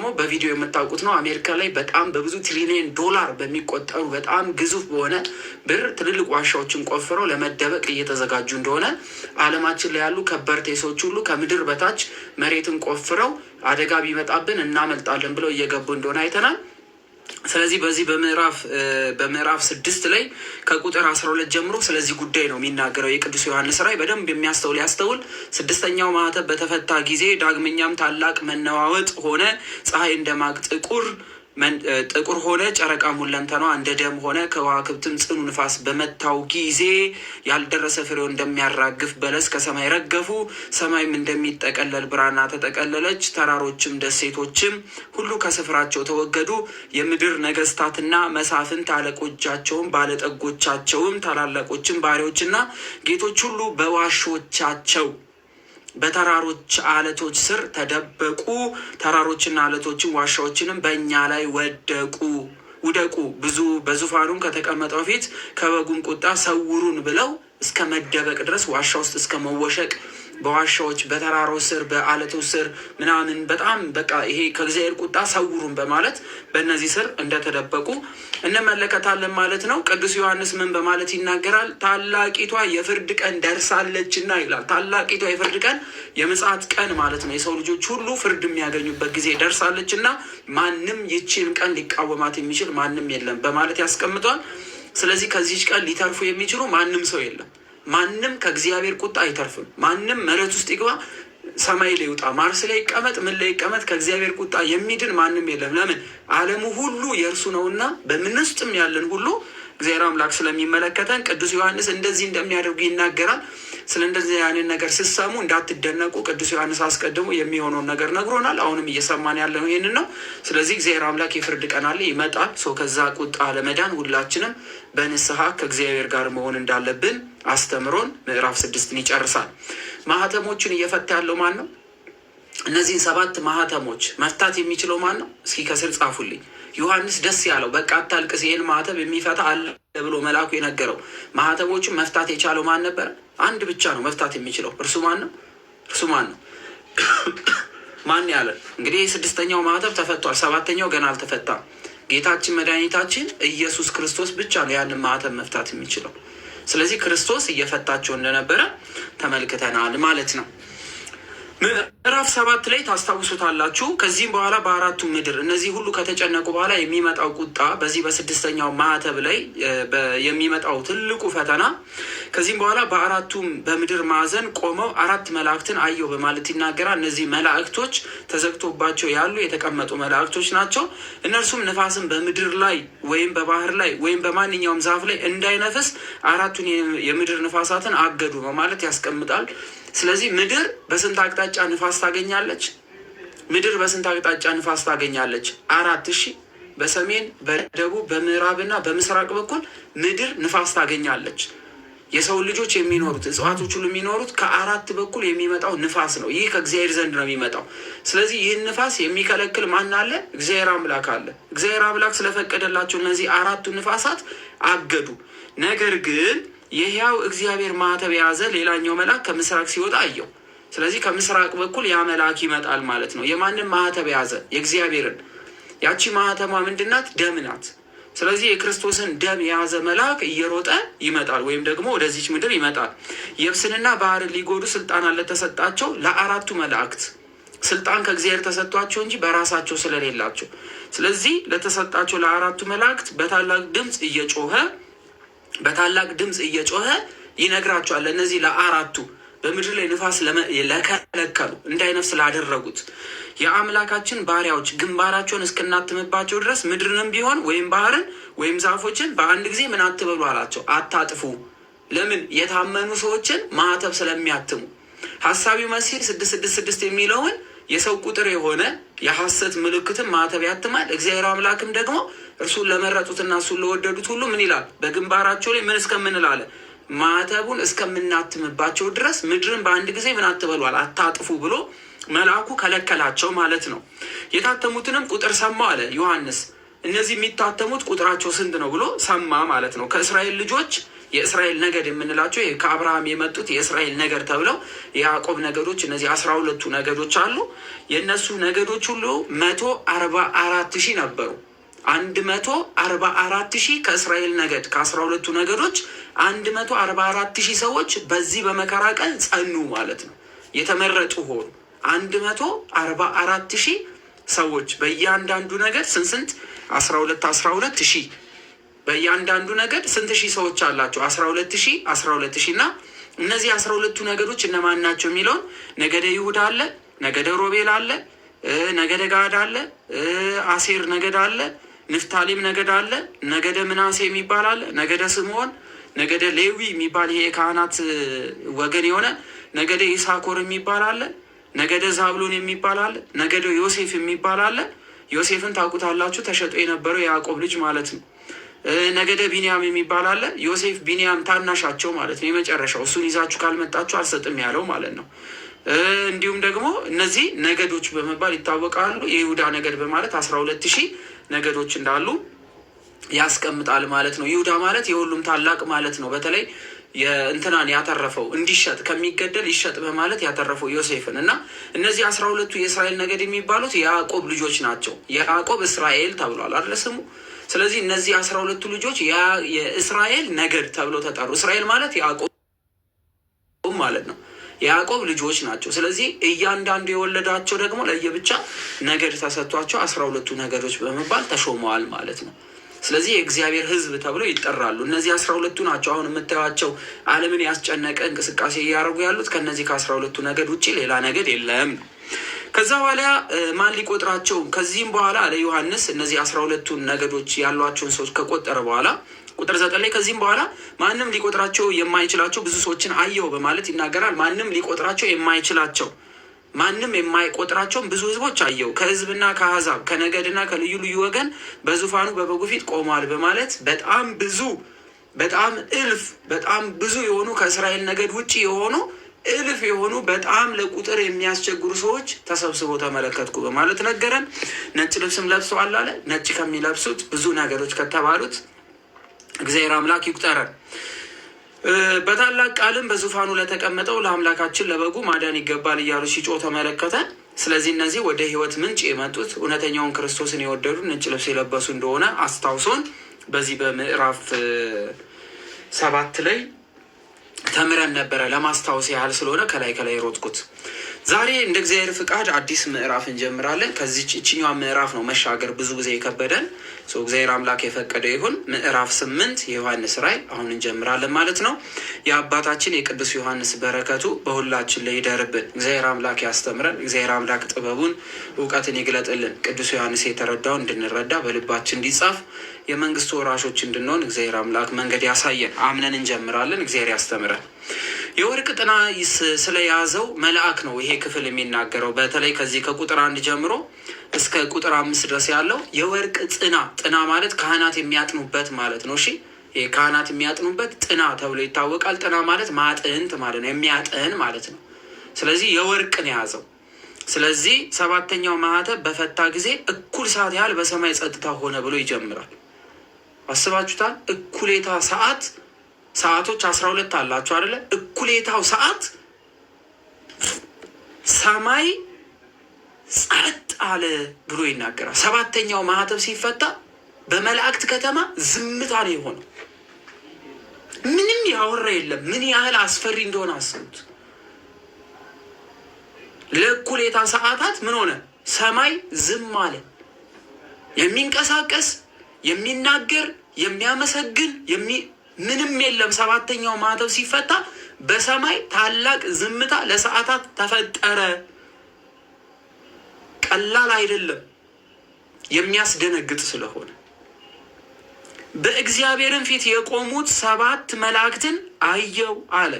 ደግሞ በቪዲዮ የምታውቁት ነው። አሜሪካ ላይ በጣም በብዙ ትሪሊየን ዶላር በሚቆጠሩ በጣም ግዙፍ በሆነ ብር ትልልቅ ዋሻዎችን ቆፍረው ለመደበቅ እየተዘጋጁ እንደሆነ ዓለማችን ላይ ያሉ ከበርቴ ሰዎች ሁሉ ከምድር በታች መሬትን ቆፍረው አደጋ ቢመጣብን እናመልጣለን ብለው እየገቡ እንደሆነ አይተናል። ስለዚህ በዚህ በምዕራፍ 6 ላይ ከቁጥር 12 ጀምሮ ስለዚህ ጉዳይ ነው የሚናገረው የቅዱስ ዮሐንስ ራእይ። በደንብ የሚያስተውል ያስተውል። 6ኛው ማኅተም በተፈታ ጊዜ ዳግመኛም ታላቅ መነዋወጥ ሆነ። ፀሐይ እንደማቅ ጥቁር ሆነ፣ ጨረቃም ሁለንተናዋ እንደ ደም ሆነ። ከዋክብትም ጽኑ ንፋስ በመታው ጊዜ ያልደረሰ ፍሬው እንደሚያራግፍ በለስ ከሰማይ ረገፉ። ሰማይም እንደሚጠቀለል ብራና ተጠቀለለች። ተራሮችም ደሴቶችም ሁሉ ከስፍራቸው ተወገዱ። የምድር ነገስታትና መሳፍንት አለቆቻቸውም ባለጠጎቻቸውም ታላላቆችም ባሪያዎችና ጌቶች ሁሉ በዋሾቻቸው በተራሮች አለቶች ስር ተደበቁ። ተራሮችና አለቶችን ዋሻዎችንም በእኛ ላይ ውደቁ። ብዙ በዙፋኑም ከተቀመጠው ፊት ከበጉም ቁጣ ሰውሩን ብለው እስከ መደበቅ ድረስ ዋሻ ውስጥ እስከ መወሸቅ በዋሻዎች በተራሮች ስር በአለቶች ስር ምናምን በጣም በቃ ይሄ ከእግዚአብሔር ቁጣ ሰውሩን በማለት በእነዚህ ስር እንደተደበቁ እንመለከታለን ማለት ነው። ቅዱስ ዮሐንስ ምን በማለት ይናገራል? ታላቂቷ የፍርድ ቀን ደርሳለችና ይላል። ታላቂቷ የፍርድ ቀን የምጽአት ቀን ማለት ነው። የሰው ልጆች ሁሉ ፍርድ የሚያገኙበት ጊዜ ደርሳለችና ማንም ይቺን ቀን ሊቃወማት የሚችል ማንም የለም በማለት ያስቀምጧል። ስለዚህ ከዚች ቀን ሊተርፉ የሚችሉ ማንም ሰው የለም። ማንም ከእግዚአብሔር ቁጣ አይተርፍም። ማንም መሬት ውስጥ ይግባ፣ ሰማይ ላይ ይውጣ፣ ማርስ ላይ ይቀመጥ፣ ምን ላይ ይቀመጥ፣ ከእግዚአብሔር ቁጣ የሚድን ማንም የለም። ለምን? ዓለሙ ሁሉ የእርሱ ነውና በምን ውስጥም ያለን ሁሉ እግዚአብሔር አምላክ ስለሚመለከተን ቅዱስ ዮሐንስ እንደዚህ እንደሚያደርጉ ይናገራል። ስለ እንደዚህ ያንን ነገር ስትሰሙ እንዳትደነቁ ቅዱስ ዮሐንስ አስቀድሞ የሚሆነውን ነገር ነግሮናል። አሁንም እየሰማን ያለ ነው ይህንን ነው። ስለዚህ እግዚአብሔር አምላክ የፍርድ ቀን አለ፣ ይመጣል። ከዛ ቁጣ ለመዳን ሁላችንም በንስሐ ከእግዚአብሔር ጋር መሆን እንዳለብን አስተምሮን ምዕራፍ 6ን ይጨርሳል። ማህተሞችን እየፈታ ያለው ማን ነው? እነዚህን 7 ማህተሞች መፍታት የሚችለው ማን ነው? እስኪ ከስር ጻፉልኝ። ዮሐንስ ደስ ያለው በቃ አታልቅስ፣ ይህን ማህተም የሚፈታ አለ ብሎ መልአኩ የነገረው ማህተሞችን መፍታት የቻለው ማን ነበር? አንድ ብቻ ነው መፍታት የሚችለው። እርሱ ማን ነው? ማን ያለን? እንግዲህ 6ኛው ማህተም ተፈቷል፣ 7ኛው ገና አልተፈታም። ጌታችን መድኃኒታችን ኢየሱስ ክርስቶስ ብቻ ነው ያንን ማህተም መፍታት የሚችለው። ስለዚህ ክርስቶስ እየፈታቸው እንደነበረ ተመልክተናል ማለት ነው። ምዕራፍ 7 ላይ ታስታውሱታላችሁ። ከዚህም በኋላ በአራቱ ምድር እነዚህ ሁሉ ከተጨነቁ በኋላ የሚመጣው ቁጣ፣ በዚህ በ6ኛው ማዕተብ ላይ የሚመጣው ትልቁ ፈተና፣ ከዚህም በኋላ በአራቱም በምድር ማዕዘን ቆመው 4 መላእክትን አየሁ በማለት ይናገራል። እነዚህ መላእክቶች ተዘግቶባቸው ያሉ የተቀመጡ መላእክቶች ናቸው። እነርሱም ነፋስን በምድር ላይ ወይም በባህር ላይ ወይም በማንኛውም ዛፍ ላይ እንዳይነፍስ 4ቱን የምድር ንፋሳትን አገዱ በማለት ያስቀምጣል። ስለዚህ ምድር በስንት አቅጣጫ ንፋስ ታገኛለች? ምድር በስንት አቅጣጫ ንፋስ ታገኛለች? 4 ሺህ በሰሜን በደቡብ በምዕራብና በምስራቅ በኩል ምድር ንፋስ ታገኛለች። የሰው ልጆች የሚኖሩት እጽዋቶች ሁሉ የሚኖሩት ከ4 በኩል የሚመጣው ንፋስ ነው። ይህ ከእግዚአብሔር ዘንድ ነው የሚመጣው። ስለዚህ ይህን ንፋስ የሚከለክል ማን አለ? እግዚአብሔር አምላክ አለ። እግዚአብሔር አምላክ ስለፈቀደላቸው እነዚህ 4ቱ ንፋሳት አገዱ። ነገር ግን የሕያው እግዚአብሔር ማህተብ የያዘ ሌላኛው መልአክ ከምስራቅ ሲወጣ አየው። ስለዚህ ከምስራቅ በኩል ያ መልአክ ይመጣል ማለት ነው። የማንም ማህተብ የያዘ? የእግዚአብሔርን። ያቺ ማህተሟ ምንድናት? ደም ናት። ስለዚህ የክርስቶስን ደም የያዘ መልአክ እየሮጠ ይመጣል፣ ወይም ደግሞ ወደዚች ምድር ይመጣል። የብስንና ባህርን ሊጎዱ ስልጣን ለተሰጣቸው ለ4ቱ መላእክት ስልጣን ከእግዚአብሔር ተሰጥቷቸው እንጂ በራሳቸው ስለሌላቸው፣ ስለዚህ ለተሰጣቸው ለ4ቱ መላእክት በታላቅ ድምፅ እየጮኸ ይነግራቸዋል። ለእነዚህ ለ4ቱ በምድር ላይ ንፋስ ለከለከሉ እንዳይነፍስ ላደረጉት የአምላካችን ባሪያዎች ግንባራቸውን እስክናትምባቸው ድረስ ምድርንም ቢሆን ወይም ባህርን ወይም ዛፎችን በአንድ ጊዜ ምን አትበሉ አላቸው፣ አታጥፉ። ለምን? የታመኑ ሰዎችን ማህተብ ስለሚያትሙ። ሐሳቢው መሲህ 666 የሚለውን የሰው ቁጥር የሆነ የሐሰት ምልክትን ማህተብ ያትማል። እግዚአብሔር አምላክም ደግሞ እርሱን ለመረጡትና እርሱን ለወደዱት ሁሉ ምን ይላል? በግንባራቸው ላይ ምን እስከምንላለ ማህተቡን እስከምናትምባቸው ድረስ ምድርን በአንድ ጊዜ ምን አትበሏል፣ አታጥፉ ብሎ መልአኩ ከለከላቸው ማለት ነው። የታተሙትንም ቁጥር ሰማ አለ ዮሐንስ። እነዚህ የሚታተሙት ቁጥራቸው ስንት ነው ብሎ ሰማ ማለት ነው። ከእስራኤል ልጆች የእስራኤል ነገድ የምንላቸው ከአብርሃም የመጡት የእስራኤል ነገድ ተብለው የያዕቆብ ነገዶች እነዚህ 12ቱ ነገዶች አሉ። የእነሱ ነገዶች ሁሉ 144,000 ነበሩ። 144,000 ከእስራኤል ነገድ ከ12ቱ ነገዶች 144,000 ሰዎች በዚህ በመከራ ቀን ጸኑ ማለት ነው። የተመረጡ ሆኑ 144,000 ሰዎች በእያንዳንዱ ነገድ ስንት 12,000 በእያንዳንዱ ነገድ ስንት ሺህ ሰዎች አላቸው? 12,000 እና እነዚህ 12ቱ ነገዶች እነማን ናቸው የሚለውን ነገደ ይሁዳ አለ፣ ነገደ ሮቤል አለ፣ ነገደ ጋድ አለ፣ አሴር ነገድ አለ፣ ንፍታሌም ነገድ አለ፣ ነገደ ምናሴ የሚባል አለ፣ ነገደ ስምዖን፣ ነገደ ሌዊ የሚባል ይሄ የካህናት ወገን የሆነ ነገደ ይሳኮር የሚባል አለ፣ ነገደ ዛብሎን የሚባል አለ፣ ነገደ ዮሴፍ የሚባል አለ። ዮሴፍን ታውቁታላችሁ፣ ተሸጦ የነበረው የያዕቆብ ልጅ ማለት ነው። ነገደ ቢንያም የሚባል አለ። ዮሴፍ ቢንያም ታናሻቸው ማለት ነው፣ የመጨረሻው። እሱን ይዛችሁ ካልመጣችሁ አልሰጥም ያለው ማለት ነው። እንዲሁም ደግሞ እነዚህ ነገዶች በመባል ይታወቃሉ። የይሁዳ ነገድ በማለት 12,000 ነገዶች እንዳሉ ያስቀምጣል ማለት ነው። ይሁዳ ማለት የሁሉም ታላቅ ማለት ነው። በተለይ የእንትናን ያተረፈው እንዲሸጥ ከሚገደል ይሸጥ በማለት ያተረፈው ዮሴፍን እና እነዚህ 12ቱ የእስራኤል ነገድ የሚባሉት የያዕቆብ ልጆች ናቸው። የያዕቆብ እስራኤል ተብሏል አይደለ ስሙ። ስለዚህ እነዚህ 12ቱ ልጆች የእስራኤል ነገድ ተብለው ተጠሩ። እስራኤል ማለት ያዕቆብ ማለት ነው። የያዕቆብ ልጆች ናቸው። ስለዚህ እያንዳንዱ የወለዳቸው ደግሞ ለየብቻ ነገድ ተሰጥቷቸው 12ቱ ነገዶች በመባል ተሾመዋል ማለት ነው። ስለዚህ የእግዚአብሔር ሕዝብ ተብለው ይጠራሉ። እነዚህ 12ቱ ናቸው። አሁን የምታዩቸው ዓለምን ያስጨነቀ እንቅስቃሴ እያደረጉ ያሉት ከነዚህ ከ12ቱ ነገድ ውጭ ሌላ ነገድ የለም ነው። ከዛ በኋላ ማን ሊቆጥራቸው? ከዚህም በኋላ ለዮሐንስ እነዚህ 12ቱን ነገዶች ያሏቸውን ሰዎች ከቆጠረ በኋላ ቁጥር 9 ላይ ከዚህም በኋላ ማንም ሊቆጥራቸው የማይችላቸው ብዙ ሰዎችን አየሁ በማለት ይናገራል። ማንም ሊቆጥራቸው የማይችላቸው ማንም የማይቆጥራቸውን ብዙ ህዝቦች አየሁ፣ ከህዝብና ከአሕዛብ ከነገድና ከልዩ ልዩ ወገን በዙፋኑ በበጉ ፊት ቆመዋል በማለት በጣም ብዙ በጣም እልፍ በጣም ብዙ የሆኑ ከእስራኤል ነገድ ውጭ የሆኑ እልፍ የሆኑ በጣም ለቁጥር የሚያስቸግሩ ሰዎች ተሰብስበው ተመለከትኩ በማለት ነገረን። ነጭ ልብስም ለብሰዋል አለ። ነጭ ከሚለብሱት ብዙ ነገዶች ከተባሉት እግዚአብሔር አምላክ ይቁጠረን። በታላቅ ቃልም በዙፋኑ ለተቀመጠው ለአምላካችን ለበጉ ማዳን ይገባል እያሉ ሲጮህ ተመለከተ። ስለዚህ እነዚህ ወደ ህይወት ምንጭ የመጡት እውነተኛውን ክርስቶስን የወደዱ ነጭ ልብስ የለበሱ እንደሆነ አስታውሶን በዚህ በምዕራፍ 7 ላይ ተምረን ነበረ። ለማስታወስ ያህል ስለሆነ ከላይ ሮጥኩት። ዛሬ እንደ እግዚአብሔር ፍቃድ አዲስ ምዕራፍ እንጀምራለን። ከዚህ እችኛዋ ምዕራፍ ነው መሻገር ብዙ ጊዜ የከበደን። እግዚአብሔር አምላክ የፈቀደው ይሁን። ምዕራፍ 8 የዮሐንስ ራእይ አሁን እንጀምራለን ማለት ነው። የአባታችን የቅዱስ ዮሐንስ በረከቱ በሁላችን ላይ ይደርብን። እግዚአብሔር አምላክ ያስተምረን። እግዚአብሔር አምላክ ጥበቡን እውቀትን ይግለጥልን። ቅዱስ ዮሐንስ የተረዳውን እንድንረዳ በልባችን እንዲጻፍ የመንግስቱ ወራሾች እንድንሆን እግዚአብሔር አምላክ መንገድ ያሳየን። አምነን እንጀምራለን። እግዚአብሔር ያስተምረን። የወርቅ ጥና ስለያዘው መልአክ ነው ይሄ ክፍል የሚናገረው። በተለይ ከዚህ ከቁጥር 1 ጀምሮ እስከ ቁጥር 5 ድረስ ያለው የወርቅ ጥና ማለት ካህናት የሚያጥኑበት ማለት ነው። እሺ ይሄ ካህናት የሚያጥኑበት ጥና ተብሎ ይታወቃል። ጥና ማለት ማጥንት ማለት ነው፣ የሚያጥን ማለት ነው። ስለዚህ የወርቅ ነው የያዘው። ስለዚህ 7ኛው ማኅተም በፈታ ጊዜ እኩል ሰዓት ያህል በሰማይ ጸጥታ ሆነ ብሎ ይጀምራል። አስባችሁታል? እኩሌታ ሰዓቶች 12 አላችሁ አይደለ? እኩሌታው ሰዓት ሰማይ ጸጥ አለ ብሎ ይናገራል። 7ኛው ማኅተም ሲፈታ በመላእክት ከተማ ዝምታ ነው የሆነው። ምንም ያወራ የለም። ምን ያህል አስፈሪ እንደሆነ አስቡት። ለእኩሌታ ሰዓታት ምን ሆነ? ሰማይ ዝም አለ። የሚንቀሳቀስ የሚናገር የሚያመሰግን ምንም የለም። 7ኛው ማኅተም ሲፈታ በሰማይ ታላቅ ዝምታ ለሰዓታት ተፈጠረ። ቀላል አይደለም፣ የሚያስደነግጥ ስለሆነ። በእግዚአብሔርን ፊት የቆሙት 7 መላእክትን አየው አለ።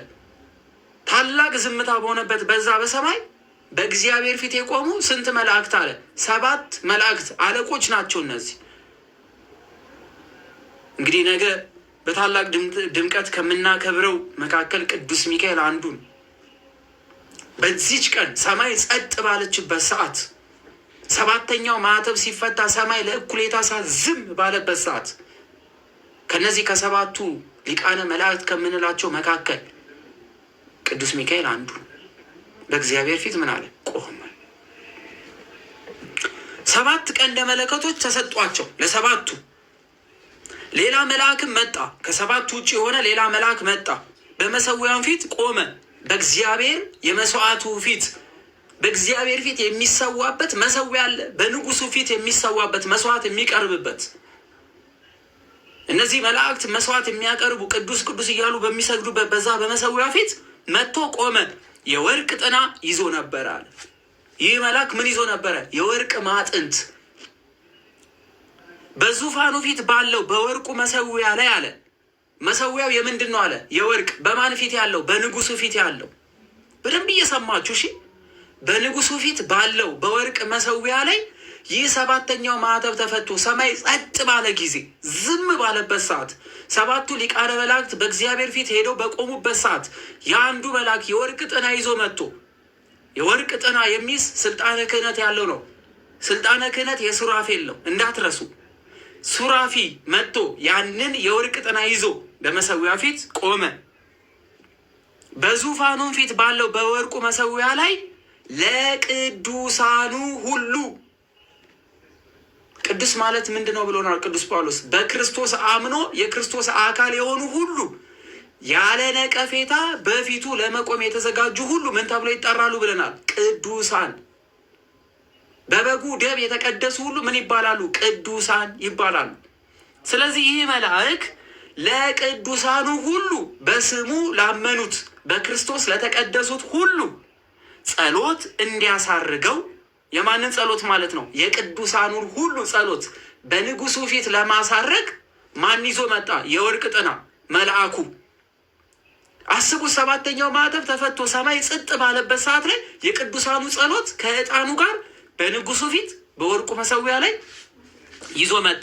ታላቅ ዝምታ በሆነበት በዛ በሰማይ በእግዚአብሔር ፊት የቆሙ ስንት መላእክት አለ? 7 መላእክት አለቆች ናቸው እነዚህ። እንግዲህ ነገ በታላቅ ድምቀት ከምናከብረው መካከል ቅዱስ ሚካኤል አንዱን። በዚች ቀን ሰማይ ጸጥ ባለችበት ሰዓት 7ኛው ማኅተም ሲፈታ ሰማይ ለእኩሌታ ሰዓት ዝም ባለበት ሰዓት ከነዚህ ከ7ቱ ሊቃነ መላእክት ከምንላቸው መካከል ቅዱስ ሚካኤል አንዱ በእግዚአብሔር ፊት ምን አለ? ቆመ። 7 ቀንደ መለከቶች ተሰጧቸው ለሰባቱ። ሌላ መልአክም መጣ፣ ከሰባቱ ውጭ የሆነ ሌላ መልአክ መጣ፣ በመሰዊያው ፊት ቆመ። በእግዚአብሔር የመስዋዕቱ ፊት በእግዚአብሔር ፊት የሚሰዋበት መሰዊያ አለ። በንጉሱ ፊት የሚሰዋበት መስዋዕት የሚቀርብበት። እነዚህ መላእክት መስዋዕት የሚያቀርቡ ቅዱስ ቅዱስ እያሉ በሚሰግዱበት በዛ በመሰዊያ ፊት መጥቶ ቆመ። የወርቅ ጥና ይዞ ነበር አለ። ይህ መልአክ ምን ይዞ ነበረ? የወርቅ ማዕጥንት። በዙፋኑ ፊት ባለው በወርቁ መሰዊያ ላይ አለ። መሰዊያው የምንድን ነው አለ? የወርቅ። በማን ፊት ያለው? በንጉሱ ፊት ያለው። በደንብ እየሰማችሁ እሺ። በንጉሱ ፊት ባለው በወርቅ መሰዊያ ላይ ይህ 7ኛው ማዕተብ ተፈቶ ሰማይ ጸጥ ባለ ጊዜ፣ ዝም ባለበት ሰዓት፣ 7ቱ ሊቃነ መላእክት በእግዚአብሔር ፊት ሄደው በቆሙበት ሰዓት የአንዱ መልአክ የወርቅ ጥና ይዞ መጥቶ፣ የወርቅ ጥና የሚይዝ ስልጣነ ክህነት ያለው ነው። ስልጣነ ክህነት የሱራፌል ነው እንዳትረሱ። ሱራፊ መጥቶ ያንን የወርቅ ጥና ይዞ በመሰዊያ ፊት ቆመ። በዙፋኑም ፊት ባለው በወርቁ መሰዊያ ላይ ለቅዱሳኑ ሁሉ። ቅዱስ ማለት ምንድን ነው ብሎናል ቅዱስ ጳውሎስ? በክርስቶስ አምኖ የክርስቶስ አካል የሆኑ ሁሉ ያለ ነቀፌታ በፊቱ ለመቆም የተዘጋጁ ሁሉ ምን ተብሎ ይጠራሉ ብለናል? ቅዱሳን። በበጉ ደም የተቀደሱ ሁሉ ምን ይባላሉ? ቅዱሳን ይባላሉ። ስለዚህ ይህ መልአክ ለቅዱሳኑ ሁሉ በስሙ ላመኑት በክርስቶስ ለተቀደሱት ሁሉ ጸሎት እንዲያሳርገው። የማንን ጸሎት ማለት ነው? የቅዱሳኑን ሁሉ ጸሎት በንጉሱ ፊት ለማሳረግ ማን ይዞ መጣ? የወርቅ ጥና መልአኩ። አስቡ፣ 7ኛው ማዕተብ ተፈቶ ሰማይ ጸጥ ባለበት ሰዓት ላይ የቅዱሳኑ ጸሎት ከዕጣኑ ጋር በንጉሱ ፊት በወርቁ መሰዊያ ላይ ይዞ መጣ።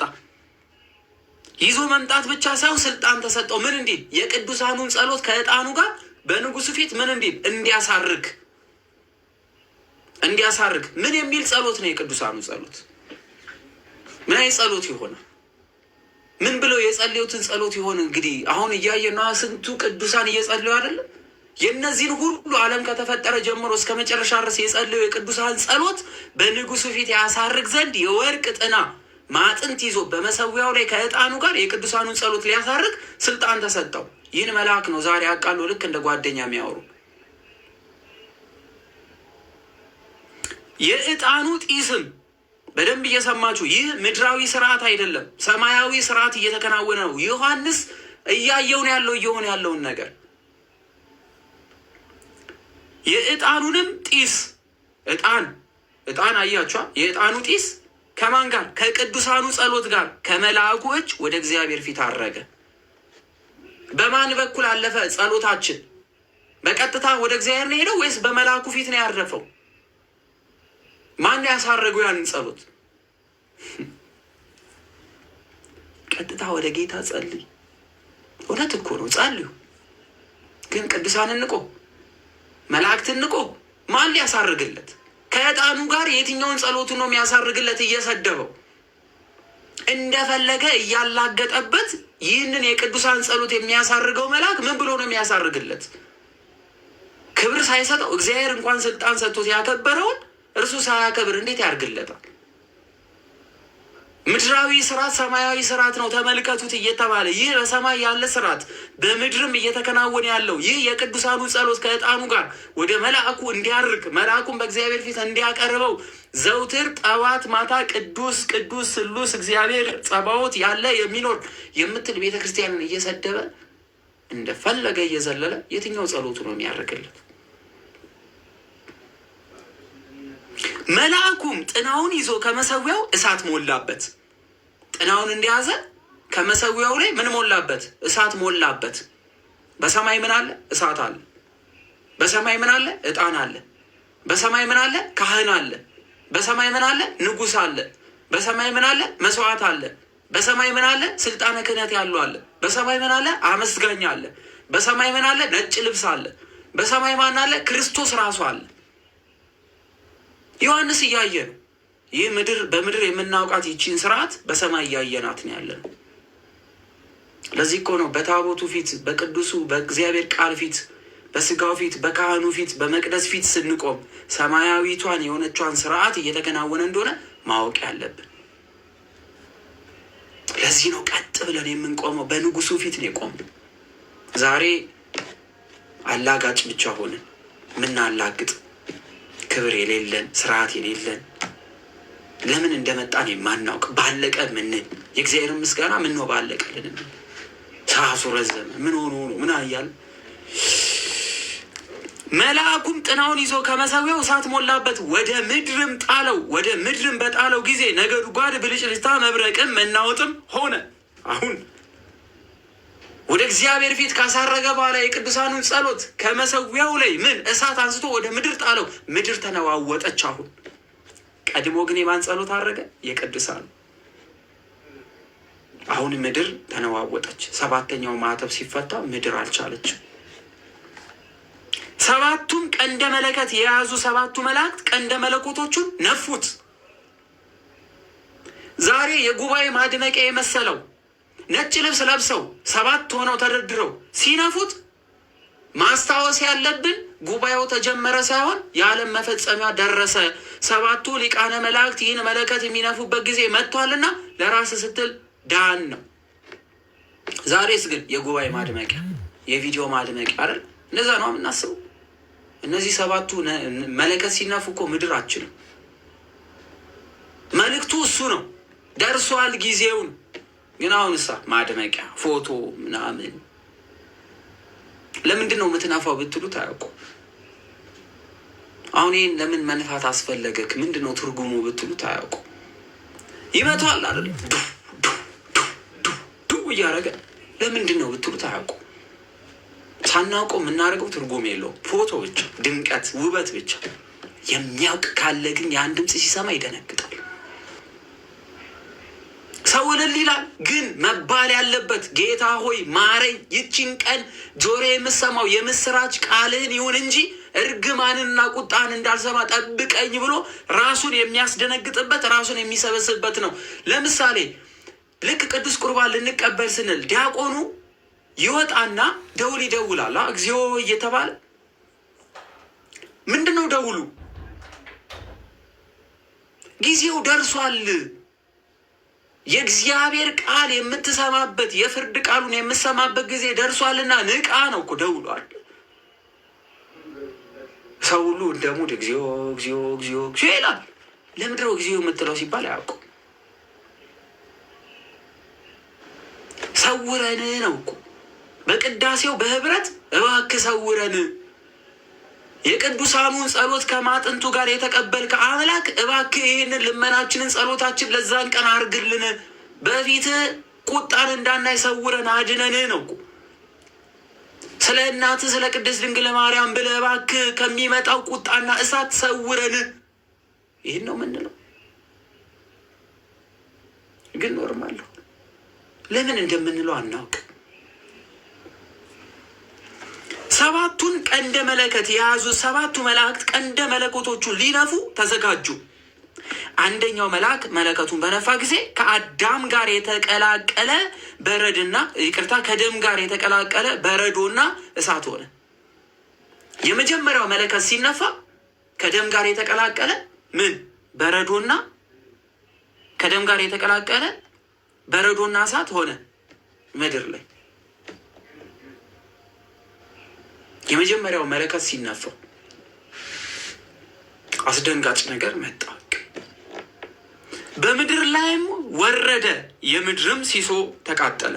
ይዞ መምጣት ብቻ ሳይሆን ስልጣን ተሰጠው። ምን እንዲል? የቅዱሳኑን ጸሎት ከዕጣኑ ጋር በንጉሱ ፊት ምን እንዲል? እንዲያሳርግ። ምን የሚል ጸሎት ነው የቅዱሳኑ ጸሎት? ምን አይነት ጸሎት ይሆናል? ምን ብለው የጸለዩትን ጸሎት ይሆን? እንግዲህ አሁን እያየና ስንቱ ቅዱሳን እየጸለዩ አይደለም? የእነዚህን ሁሉ ዓለም ከተፈጠረ ጀምሮ እስከ መጨረሻ ድረስ የጸለዩ የቅዱሳን ጸሎት በንጉሱ ፊት ያሳርግ ዘንድ የወርቅ ጥና ማዕጥንት ይዞ በመሰዊያው ላይ ከዕጣኑ ጋር የቅዱሳኑን ጸሎት ሊያሳርግ ስልጣን ተሰጠው። ይህን መልአክ ነው ዛሬ አቃሎ ልክ እንደ ጓደኛ የሚያወሩ። የዕጣኑ ጢስም በደንብ እየሰማችሁ፣ ይህ ምድራዊ ስርዓት አይደለም፣ ሰማያዊ ስርዓት እየተከናወነ ነው። ዮሐንስ እያየውን እየሆነ ያለውን ነገር የዕጣኑንም ጢስ ዕጣን አያችኋ? የዕጣኑ ጢስ ከማን ጋር? ከቅዱሳኑ ጸሎት ጋር ከመልአኩ እጅ ወደ እግዚአብሔር ፊት አረገ። በማን በኩል አለፈ ጸሎታችን? በቀጥታ ወደ እግዚአብሔር ነው ሄደው ወይስ በመልአኩ ፊት ነው ያረፈው? ማን ያሳረገው ያንን ጸሎት? ቀጥታ ወደ ጌታ ጸልይ። እውነት እኮ ነው፣ ጸልዩ። ግን ቅዱሳንን ንቆ መላእክትን ንቆ ማን ሊያሳርግለት? ከዕጣኑ ጋር የትኛውን ጸሎቱ ነው የሚያሳርግለት? እየሰደበው እንደፈለገ እያላገጠበት ይህንን የቅዱሳን ጸሎት የሚያሳርገው መልአክ ምን ብሎ ነው የሚያሳርግለት? ክብር ሳይሰጠው እግዚአብሔር እንኳን ስልጣን ሰጥቶት ያከበረውን እርሱ ሳያከብር እንዴት ያርግለታል? ምድራዊ ስርዓት ሰማያዊ ስርዓት ነው ተመልከቱት እየተባለ ይህ በሰማይ ያለ ስርዓት በምድርም እየተከናወነ ያለው ይህ የቅዱሳኑ ጸሎት ከዕጣኑ ጋር ወደ መልአኩ እንዲያርግ መልአኩን በእግዚአብሔር ፊት እንዲያቀርበው ዘውትር ጠዋት ማታ ቅዱስ ቅዱስ ስሉስ እግዚአብሔር ጸባዖት ያለ የሚኖር የምትል ቤተ ክርስቲያንን እየሰደበ እንደፈለገ እየዘለለ የትኛው ጸሎቱ ነው የሚያርግለት? መልአኩም ጥናውን ይዞ ከመሰዊያው እሳት ሞላበት። ጥናውን እንደያዘ ከመሰዊያው ላይ ምን ሞላበት? እሳት ሞላበት። በሰማይ ምን አለ? እሳት አለ። በሰማይ ምን አለ? ዕጣን አለ። በሰማይ ምን አለ? ካህን አለ። በሰማይ ምን አለ? ንጉሥ አለ። በሰማይ ምን አለ? መስዋዕት አለ። በሰማይ ምን አለ? ስልጣነ ክህነት ያለው አለ። በሰማይ ምን አለ? አመስጋኝ አለ። በሰማይ ምን አለ? ነጭ ልብስ አለ። በሰማይ ማን አለ? ክርስቶስ ራሱ አለ። ዮሐንስ እያየ ነው። ይህ በምድር የምናውቃት ይቺን ስርዓት በሰማይ እያየናት ነው ያለ ነው። ለዚህ እኮ ነው በታቦቱ ፊት፣ በቅዱሱ በእግዚአብሔር ቃል ፊት፣ በስጋው ፊት፣ በካህኑ ፊት፣ በመቅደስ ፊት ስንቆም ሰማያዊቷን የሆነቿን ስርዓት እየተከናወነ እንደሆነ ማወቅ ያለብን። ለዚህ ነው ቀጥ ብለን የምንቆመው። በንጉሱ ፊት ነው የቆምነው። ዛሬ አላጋጭ ብቻ ሆንን፣ ምናላግጥ፣ ክብር የሌለን፣ ስርዓት የሌለን፣ ለምን እንደመጣን የማናውቅ፣ ባለቀ ምንን የእግዚአብሔር ምስጋና ምን ነው ባለቀልን፣ ሰዓቱ ረዘመ፣ ምን ሆኖ ነው ምን አያል። መልአኩም ጥናውን ይዞ ከመሰዊያው እሳት ሞላበት፣ ወደ ምድርም ጣለው። ወደ ምድርም በጣለው ጊዜ ነጎድጓድ፣ ብልጭልጭታ፣ መብረቅም መናወጥም ሆነ። አሁን ወደ እግዚአብሔር ፊት ካሳረገ በኋላ የቅዱሳኑን ጸሎት ከመሰዊያው ላይ ምን እሳት አንስቶ ወደ ምድር ጣለው። ምድር ተነዋወጠች። አሁን ቀድሞ ግን የማን ጸሎት አረገ? የቅዱሳኑ። አሁን ምድር ተነዋወጠች። ሰባተኛው ማዕተብ ሲፈታ ምድር አልቻለችም። ሰባቱም ቀንደ መለከት የያዙ ሰባቱ መላእክት ቀንደ መለኮቶቹን ነፉት። ዛሬ የጉባኤ ማድመቂያ የመሰለው ነጭ ልብስ ለብሰው ሰባት ሆነው ተደርድረው ሲነፉት ማስታወስ ያለብን ጉባኤው ተጀመረ ሳይሆን የዓለም መፈጸሚያ ደረሰ። ሰባቱ ሊቃነ መላእክት ይህን መለከት የሚነፉበት ጊዜ መጥቷልና ለራስ ስትል ዳን ነው። ዛሬስ ግን የጉባኤ ማድመቂያ የቪዲዮ ማድመቂያ አይደል? እንደዛ ነው የምናስበው። እነዚህ ሰባቱ መለከት ሲነፉ እኮ ምድር አችልም። መልእክቱ እሱ ነው፣ ደርሷል ጊዜውን። ግን አሁን እሳ ማድመቂያ ፎቶ ምናምን ለምንድን ነው የምትነፋው ብትሉት አያውቁ። አሁን ይህን ለምን መንፋት አስፈለገክ ምንድን ነው ትርጉሙ ብትሉት አያውቁ። ይመቷል አይደል ዱ እያደረገ ለምንድን ነው ብትሉት አያውቁ። ሳናውቀው የምናደርገው ትርጉም የለውም። ፎቶ ብቻ፣ ድምቀት፣ ውበት ብቻ። የሚያውቅ ካለ ግን ያን ድምፅ ሲሰማ ይደነግጣል። ሰው እልል ይላል። ግን መባል ያለበት ጌታ ሆይ ማረኝ፣ ይቺን ቀን ጆሮ የምሰማው የምስራች ቃልህን ይሁን እንጂ እርግማንንና ቁጣን እንዳልሰማ ጠብቀኝ ብሎ ራሱን የሚያስደነግጥበት ራሱን የሚሰበስብበት ነው። ለምሳሌ ልክ ቅዱስ ቁርባን ልንቀበል ስንል ዲያቆኑ ይወጣና ደውል ይደውላል። እግዚኦ እየተባለ ምንድን ነው ደውሉ? ጊዜው ደርሷል። የእግዚአብሔር ቃል የምትሰማበት የፍርድ ቃሉን የምትሰማበት ጊዜ ደርሷልና ንቃ ነው እኮ ደውሏል። ሰው ሁሉ እንደ ሙድ እግዚኦ እግዚኦ እግዚኦ እግዚኦ ይላል። ለምንድን ነው እግዚኦ የምትለው ሲባል አያውቁም። ሰውረን ነው እኮ በቅዳሴው በህብረት እባክህ ሰውረን። የቅዱሳኑን ጸሎት ከማጥንቱ ጋር የተቀበልክ አምላክ እባክህ ይህንን ልመናችንን ጸሎታችን ለዛን ቀን አርግልን። በፊት ቁጣን እንዳናይ ሰውረን አድነን ነው እኮ። ስለ እናትህ ስለ ቅድስት ድንግል ማርያም ብለህ እባክህ ከሚመጣው ቁጣና እሳት ሰውረን። ይህን ነው የምንለው። ግን ኖርማል ነው። ለምን እንደምንለው አናውቅ። ሰባቱን ቀንደ መለከት የያዙ ሰባቱ መላእክት ቀንደ መለኮቶቹ ሊነፉ ተዘጋጁ። አንደኛው መልአክ መለከቱን በነፋ ጊዜ ከአዳም ጋር የተቀላቀለ በረድና ከደም ጋር የተቀላቀለ በረዶና እሳት ሆነ። የመጀመሪያው መለከት ሲነፋ ከደም ጋር የተቀላቀለ ምን በረዶና ከደም ጋር የተቀላቀለ በረዶና እሳት ሆነ ምድር ላይ። የመጀመሪያው መለከት ሲነፋ አስደንጋጭ ነገር መጣ። በምድር ላይም ወረደ፣ የምድርም ሲሶ ተቃጠለ።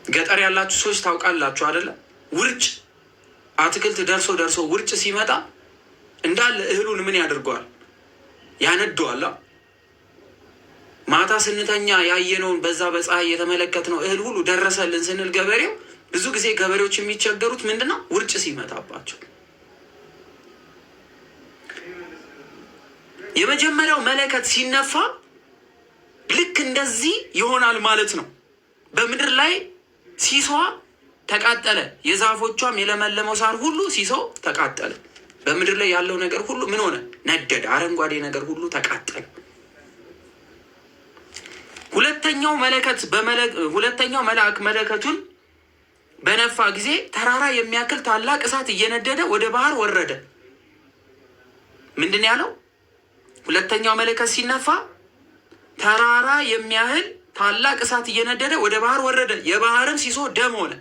ገጠር ያላችሁ ሰዎች ታውቃላችሁ አይደለ? ውርጭ አትክልት ደርሶ ውርጭ ሲመጣ እንዳለ እህሉን ምን ያደርገዋል? ያነደዋል። ማታ ስንተኛ ያየነውን በዛ በፀሐይ የተመለከትነው እህል ሁሉ ደረሰልን ስንል ገበሬው ብዙ ጊዜ ገበሬዎች የሚቸገሩት ምንድነው? ውርጭ ሲመጣባቸው። የመጀመሪያው መለከት ሲነፋ ልክ እንደዚህ ይሆናል ማለት ነው። በምድር ላይ ሲሶ ተቃጠለ። የዛፎቿም የለመለመው ሳር ሁሉ ሲሶ ተቃጠለ። በምድር ላይ ያለው ነገር ሁሉ ምን ሆነ? ነደደ። አረንጓዴ ነገር ሁሉ ተቃጠለ። ሁለተኛው መልአክ መለከቱን በነፋ ጊዜ ተራራ የሚያክል ታላቅ እሳት እየነደደ ወደ ባህር ወረደ። ምንድን ያለው? ሁለተኛው መለከት ሲነፋ ተራራ የሚያህል ታላቅ እሳት እየነደደ ወደ ባህር ወረደ፣ የባህርም ሲሶ ደም ሆነ።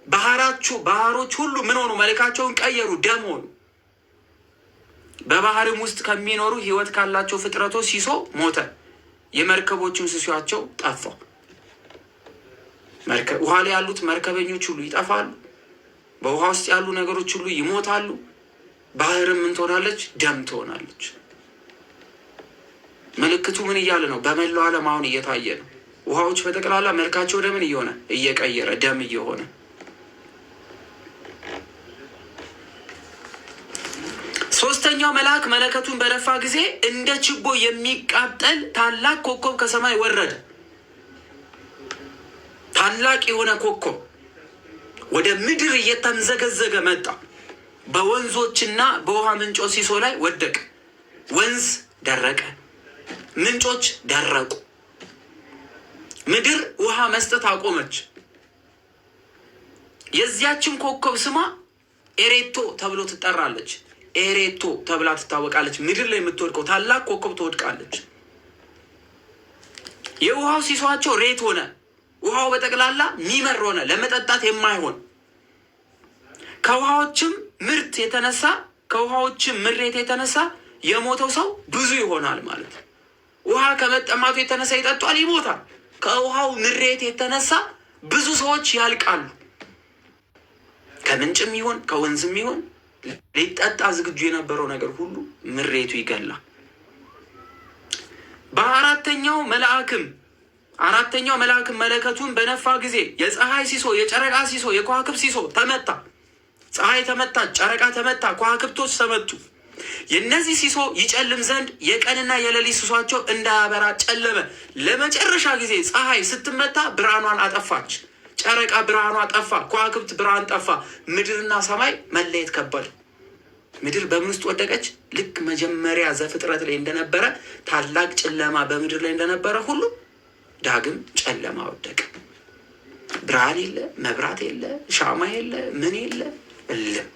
ባህሮች ሁሉ ምን ሆኑ? መልካቸውን ቀየሩ፣ ደም ሆኑ። በባህርም ውስጥ ከሚኖሩ ሕይወት ካላቸው ፍጥረቶች ሲሶ ሞተ፣ የመርከቦቹን ሲሶአቸው ጠፋ። ውሃ ላይ ያሉት መርከበኞች ሁሉ ይጠፋሉ። በውሃ ውስጥ ያሉ ነገሮች ሁሉ ይሞታሉ። ባህርም ምን ትሆናለች? ደም ትሆናለች። ምልክቱ ምን እያለ ነው? በመላው ዓለም አሁን እየታየ ነው። ውሃዎች በጠቅላላ መልካቸው ወደ ምን እየሆነ እየቀየረ ደም እየሆነ። ሶስተኛው መልአክ መለከቱን በነፋ ጊዜ እንደ ችቦ የሚቃጠል ታላቅ ኮከብ ከሰማይ ወረደ። ታላቅ የሆነ ኮከብ ወደ ምድር እየተምዘገዘገ መጣ። በወንዞችና በውሃ ምንጮች ሲሶ ላይ ወደቀ። ወንዝ ደረቀ፣ ምንጮች ደረቁ። ምድር ውሃ መስጠት አቆመች። የዚያችን ኮከብ ስሟ ኤሬቶ ተብሎ ትጠራለች። ኤሬቶ ተብላ ትታወቃለች። ምድር ላይ የምትወድቀው ታላቅ ኮከብ ትወድቃለች። የውሃው ሲሶአቸው ሬት ሆነ። ውሃው በጠቅላላ ሚመር ሆነ፣ ለመጠጣት የማይሆን። ከውሃዎችም ምሬት የተነሳ የሞተው ሰው ብዙ ይሆናል ማለት ነው። ውሃ ከመጠማቱ የተነሳ ይጠጧል፣ ይሞታል። ከውሃው ምሬት የተነሳ ብዙ ሰዎች ያልቃሉ። ከምንጭም ይሆን ከወንዝም ይሆን ሊጠጣ ዝግጁ የነበረው ነገር ሁሉ ምሬቱ ይገላል። በአራተኛው መልአክም መለከቱን በነፋ ጊዜ የፀሐይ ሲሶ፣ የጨረቃ ሲሶ፣ የከዋክብት ሲሶ ተመታ። ፀሐይ ተመታች፣ ጨረቃ ተመታ፣ ከዋክብቶች ተመቱ። የእነዚህ ሲሶ ይጨልም ዘንድ የቀንና የሌሊት ሲሶአቸው እንዳያበራ ጨለመ። ለመጨረሻ ጊዜ ፀሐይ ስትመታ ብርሃኗን አጠፋች፣ ጨረቃ ብርሃኗ ጠፋ፣ ከዋክብት ብርሃን ጠፋ። ምድርና ሰማይ መለየት ከበደ። ምድር በምን ውስጥ ወደቀች? ልክ መጀመሪያ ዘፍጥረት ላይ እንደነበረ ታላቅ ጨለማ በምድር ላይ እንደነበረ ሁሉ ዳግም ጨለማ ወደቀ። ብርሃን የለ፣ መብራት የለ፣ ሻማ የለ፣ ምን የለ እልም።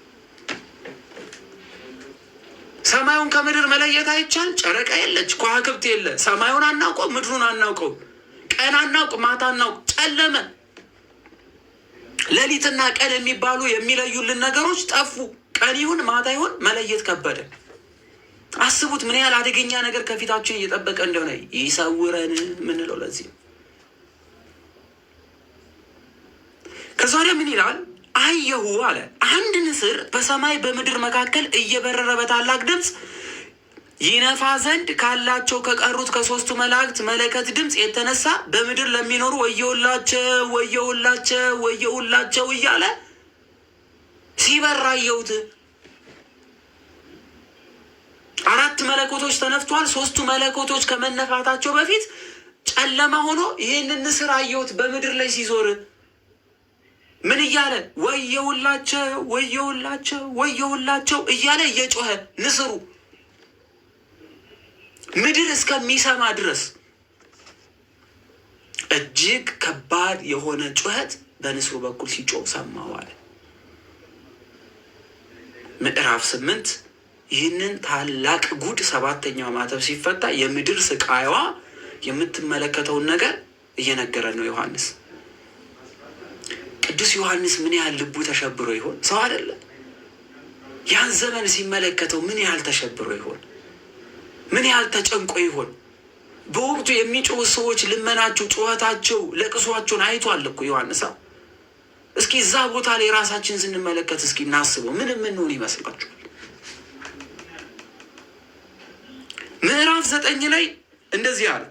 ሰማዩን ከምድር መለየት አይቻል። ጨረቃ የለች፣ ከዋክብት የለ። ሰማዩን አናውቀው፣ ምድሩን አናውቀው፣ ቀን አናውቅ፣ ማታ አናውቅ፣ ጨለመ። ሌሊትና ቀን የሚባሉ የሚለዩልን ነገሮች ጠፉ። ቀን ይሁን ማታ ይሁን መለየት ከበደ። አስቡት ምን ያህል አደገኛ ነገር ከፊታችን እየጠበቀ እንደሆነ። ይሰውረን ምንለው ለዚህ። ከዛ ወዲያ ምን ይላል? አየሁ አለ አንድ ንስር በሰማይ በምድር መካከል እየበረረ በታላቅ ድምፅ ይነፋ ዘንድ ካላቸው ከቀሩት ከሶስቱ መላእክት መለከት ድምፅ የተነሳ በምድር ለሚኖሩ ወየውላቸው፣ ወየውላቸው፣ ወየውላቸው እያለ ሲበራ አየሁት። 4 መለኮቶች ተነፍቷል። 3ቱ መለኮቶች ከመነፋታቸው በፊት ጨለማ ሆኖ ይህንን ንስር አየሁት በምድር ላይ ሲዞር። ምን እያለ? ወየውላቸው፣ ወየውላቸው፣ ወየውላቸው እያለ እየጮኸ ንስሩ ምድር እስከሚሰማ ድረስ እጅግ ከባድ የሆነ ጩኸት በንስሩ በኩል ሲጮህ ሰማሁ አለ። ምዕራፍ 8 ይህንን ታላቅ ጉድ 7ኛው ማተብ ሲፈታ የምድር ስቃይዋ የምትመለከተውን ነገር እየነገረን ነው ዮሐንስ። ቅዱስ ዮሐንስ ምን ያህል ልቡ ተሸብሮ ይሆን? ሰው አይደለ? ያን ዘመን ሲመለከተው ምን ያህል ተሸብሮ ይሆን? ምን ያህል ተጨንቆ ይሆን? በወቅቱ የሚጮሁ ሰዎች ልመናቸው፣ ጩኸታቸው፣ ለቅሷቸውን አይቷል እኮ ዮሐንስ። እስኪ እዛ ቦታ ላይ ራሳችን ስንመለከት እስኪ እናስበው። ምን የምንሆን ይመስላችኋል? ምዕራፍ 9 ላይ እንደዚህ አለ።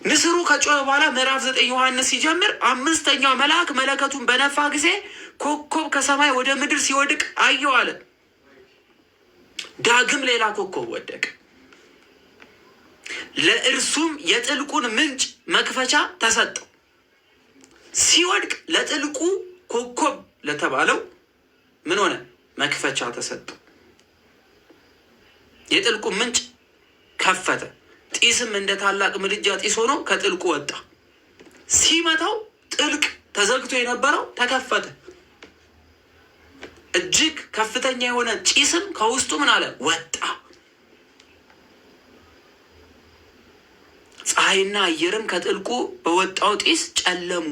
ንስሩ ከጮኸ በኋላ ምዕራፍ 9 ዮሐንስ ሲጀምር 5ኛው መልአክ መለከቱን በነፋ ጊዜ ኮከብ ከሰማይ ወደ ምድር ሲወድቅ አየሁ አለ። ዳግም ሌላ ኮከብ ወደቀ። ለእርሱም የጥልቁን ምንጭ መክፈቻ ተሰጠው። ሲወድቅ ለጥልቁ ኮከብ ለተባለው ምን ሆነ? መክፈቻ ተሰጠው። የጥልቁ ምንጭ ከፈተ። ጢስም እንደ ታላቅ ምድጃ ጢስ ሆኖ ከጥልቁ ወጣ። ሲመታው ጥልቅ ተዘግቶ የነበረው ተከፈተ። እጅግ ከፍተኛ የሆነ ጭስም ከውስጡ ምን አለ ወጣ። ፀሐይና አየርም ከጥልቁ በወጣው ጢስ ጨለሙ።